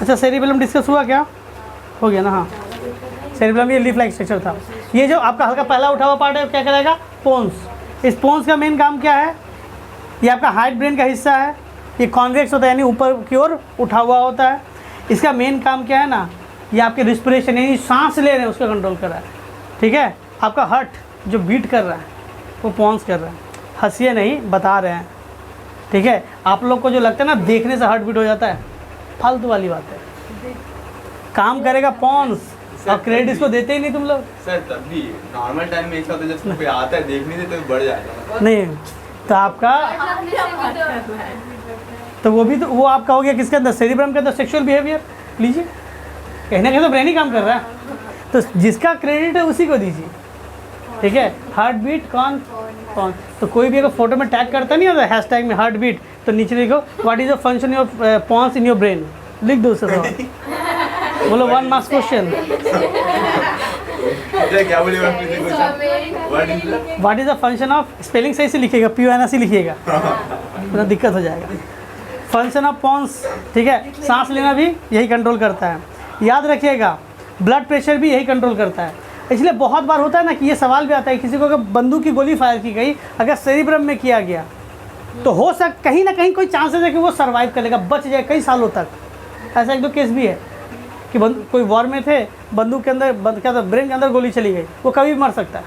अच्छा सेरिबेलम डिस्कस हुआ क्या? हो गया ना, हाँ सेरिबेलम ये लीफ लाइक स्ट्रक्चर था। ये जो आपका हल्का पहला उठा हुआ पार्ट है क्या कहलाएगा? पोन्स। इस पोन्स का मेन काम क्या है? ये आपका हाइट ब्रेन का हिस्सा है, ये कॉन्वेक्स होता है यानी ऊपर की ओर उठा हुआ होता है। इसका मेन काम क्या है ना, ये आपके रिस्पिरेशन यानी सांस ले रहे हैं उसका कंट्रोल कर रहा है। ठीक है, आपका हार्ट जो बीट कर रहा है वो पोन्स कर रहा है। हंसिए नहीं, बता रहे हैं। ठीक है, आप लोग को जो लगता है ना देखने से हार्ट बीट हो जाता है, फालतू वाली बात है। काम करेगा पोन्स, और क्रेडिट इसको देते ही नहीं तुम लोग। सर तब भी नॉर्मल टाइम में एक साथ जब कोई आता है देखने से तो बढ़ जाएगा नहीं, तो आपका तो वो भी तो वो आपका हो गया किसके अंदर? सेरिब्रम के अंदर सेक्सुअल बिहेवियर लीजिए, कहीं ना कहीं तो ब्रेन ही काम कर रहा है, तो जिसका क्रेडिट है उसी को दीजिए। ठीक है, हार्ट बीट कौन? तो कोई भी अगर फोटो में टैग करता नहीं होता हैशटैग में हार्ट बीट, तो नीचे लिखो what is the function of pons in your brain, लिख दो उससे सवाल। बोलो 1 मार्क्स क्वेश्चन। क्या बोलेगा what is the function of, spelling सही से लिखिएगा, PONS लिखिएगा, थोड़ा दिक्कत हो जाएगा। फंक्शन ऑफ पॉन्स, ठीक है, सांस लेना भी यही कंट्रोल करता है, याद रखिएगा। ब्लड प्रेशर भी यही कंट्रोल करता है। इसलिए बहुत बार होता है ना कि ये सवाल भी आता है, किसी को अगर बंदूक की गोली फायर की गई, अगर सेरिब्रम में किया गया तो हो कहीं ना कहीं कोई चांसेस है कि वो सर्वाइव कर लेगा, बच जाए कई सालों तक। ऐसा 1-2 केस भी है कि कोई वॉर में थे, बंदूक के अंदर क्या था, ब्रेन के अंदर गोली चली गई, वो कभी भी मर सकता है,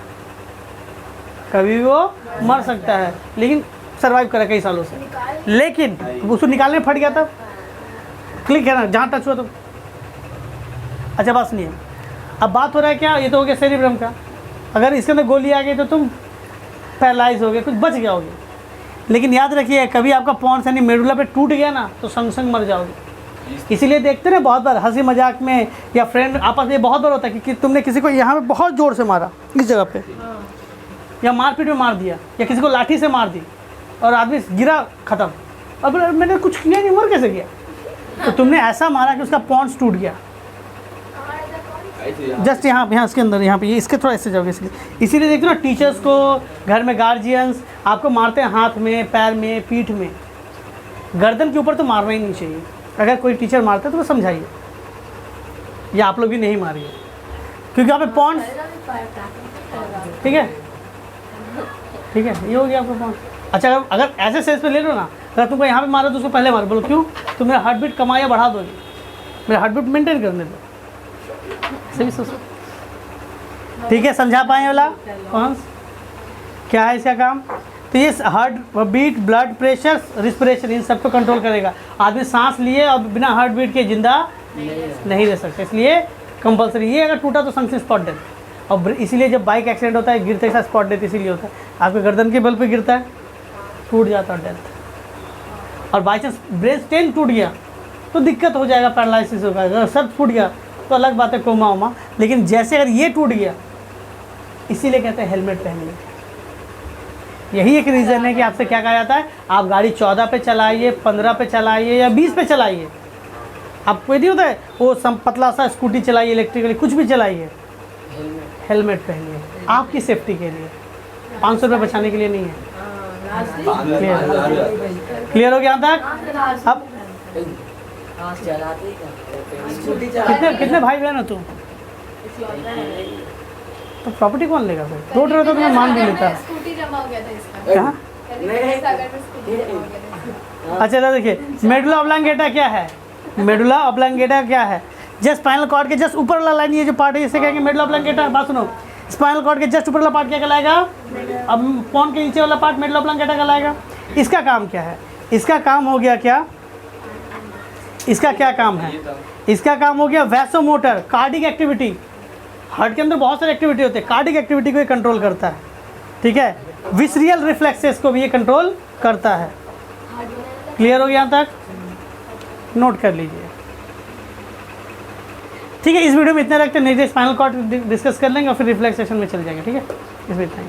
कभी भी वो मर सकता है, लेकिन सर्वाइव करा कई सालों से। लेकिन उसको निकालने फट गया तब क्लिक है ना, जहाँ टच हुआ तो। अच्छा बात सुनिए, अब बात हो रहा है क्या, ये तो हो गया सेरिब्रम का। अगर इसके अंदर गोली आ गई तो तुम पैरालाइज हो गए, कुछ बच गया होगे। लेकिन याद रखिए, कभी आपका पॉन्स यानी मेडुला पे टूट गया ना तो संग संग मर जाओगे। इसीलिए देखते ना बहुत बार हंसी मजाक में या फ्रेंड आपस में बहुत बार होता है कि तुमने किसी को यहाँ पे बहुत ज़ोर से मारा इस जगह पे, या मारपीट में मार दिया, या किसी को लाठी से मार दी और आदमी गिरा ख़त्म, अब मैंने कुछ किया नहीं, मर कैसे गया? तो तुमने ऐसा मारा कि उसका पॉन्स टूट गया। ऐसे यहाँ जस्ट यहाँ इसके अंदर, यहाँ पे ये इसके थोड़ा ऐसे जाओगे, इसीलिए देखते हो ना टीचर्स को घर में गार्जियंस आपको मारते हैं हाथ में, पैर में, पीठ में। गर्दन के ऊपर तो मारना ही नहीं चाहिए। अगर कोई टीचर मारता है तो वो समझाइए, या आप लोग भी नहीं मारिए, क्योंकि यहाँ पे पॉन्ड्स, ठीक है ठीक है, ये हो गया आपका पॉन्ड। अच्छा अगर ऐसे सेंस पे ले लो ना, अगर तुमको यहाँ पे मारो तो उसको पहले मारो, बोलो क्यों, तुम मेरा हार्ट बीट कमा या बढ़ा दोगे, मेरा हार्ट बीट मेंटेन करने दो, सही सोचो। ठीक है, समझा पाए वाला कौन क्या है इसका काम। तो ये heart beat, blood pressure, respiration, इन सबको कंट्रोल करेगा। आदमी सांस लिए और बिना हार्ट बीट के जिंदा नहीं रह सकते, इसलिए कंपलसरी। ये अगर टूटा तो संग स्पॉट डेथ। और इसीलिए जब बाइक एक्सीडेंट होता है गिरते के साथ स्पॉट डेथ इसीलिए होता है। आपके गर्दन के बल पे गिरता है, टूट जाता है डेथ। और बाई चांस ब्रेन स्टेन टूट गया तो दिक्कत हो जाएगा, पैरालिसिस होगा। अगर सर फूट गया तो अलग बात है, कोमा वोमा। लेकिन जैसे अगर ये टूट गया, इसीलिए कहते हैं हेलमेट पहनिए। यही एक रीज़न है कि आपसे क्या कहा जाता है, आप गाड़ी 14 पे चलाइए, 15 पे चलाइए या 20 पे चलाइए। आपको ये नहीं होता है वो पतला सा स्कूटी चलाइए, इलेक्ट्रिकली कुछ भी चलाइए, हेलमेट पहनिए आपकी सेफ्टी के लिए। 500 रुपये बचाने के लिए नहीं है। क्लियर हो गया यहाँ तक? अब कितने भाई बहन हो तुम? तो प्रॉपर्टी कौन लेगा फिर? रोड रहे तो तुम्हें मान भी लेता है। स्कूटी जमा हो गया था इसका। कहाँ? अच्छा तो देखिए, मेडुला ऑब्लांगेटा क्या है? मेडुला ऑब्लांगेटा क्या है? जस्ट स्पाइनल कॉर्ड के जस्ट ऊपर वाला लाइन, ये जो पार्ट है इसे कहेंगे मेडुला ऑब्लांगेटा। बात सुनो, स्पाइनल कॉर्ड के जस्ट ऊपर वाला पार्ट क्या कहलाएगा? अब पोन के नीचे वाला पार्ट मेडुला ऑब्लांगेटा कहलाएगा। इसका काम क्या है? इसका काम हो गया क्या? इसका क्या काम है? इसका काम हो गया वैसोमोटर, कार्डिक एक्टिविटी। हार्ट के अंदर बहुत सारी एक्टिविटी होती है, कार्डिक एक्टिविटी को ये कंट्रोल करता है। ठीक है, विसरियल रिफ्लेक्सेस को भी ये कंट्रोल करता है। क्लियर हो गया यहाँ तक? नोट कर लीजिए। ठीक है, इस वीडियो में इतना रखते हैं, नहीं स्पाइनल कॉर्ड डिस्कस कर लेंगे और फिर रिफ्लेक्सेशन में चले जाएंगे। ठीक है, इसमें इतना ही।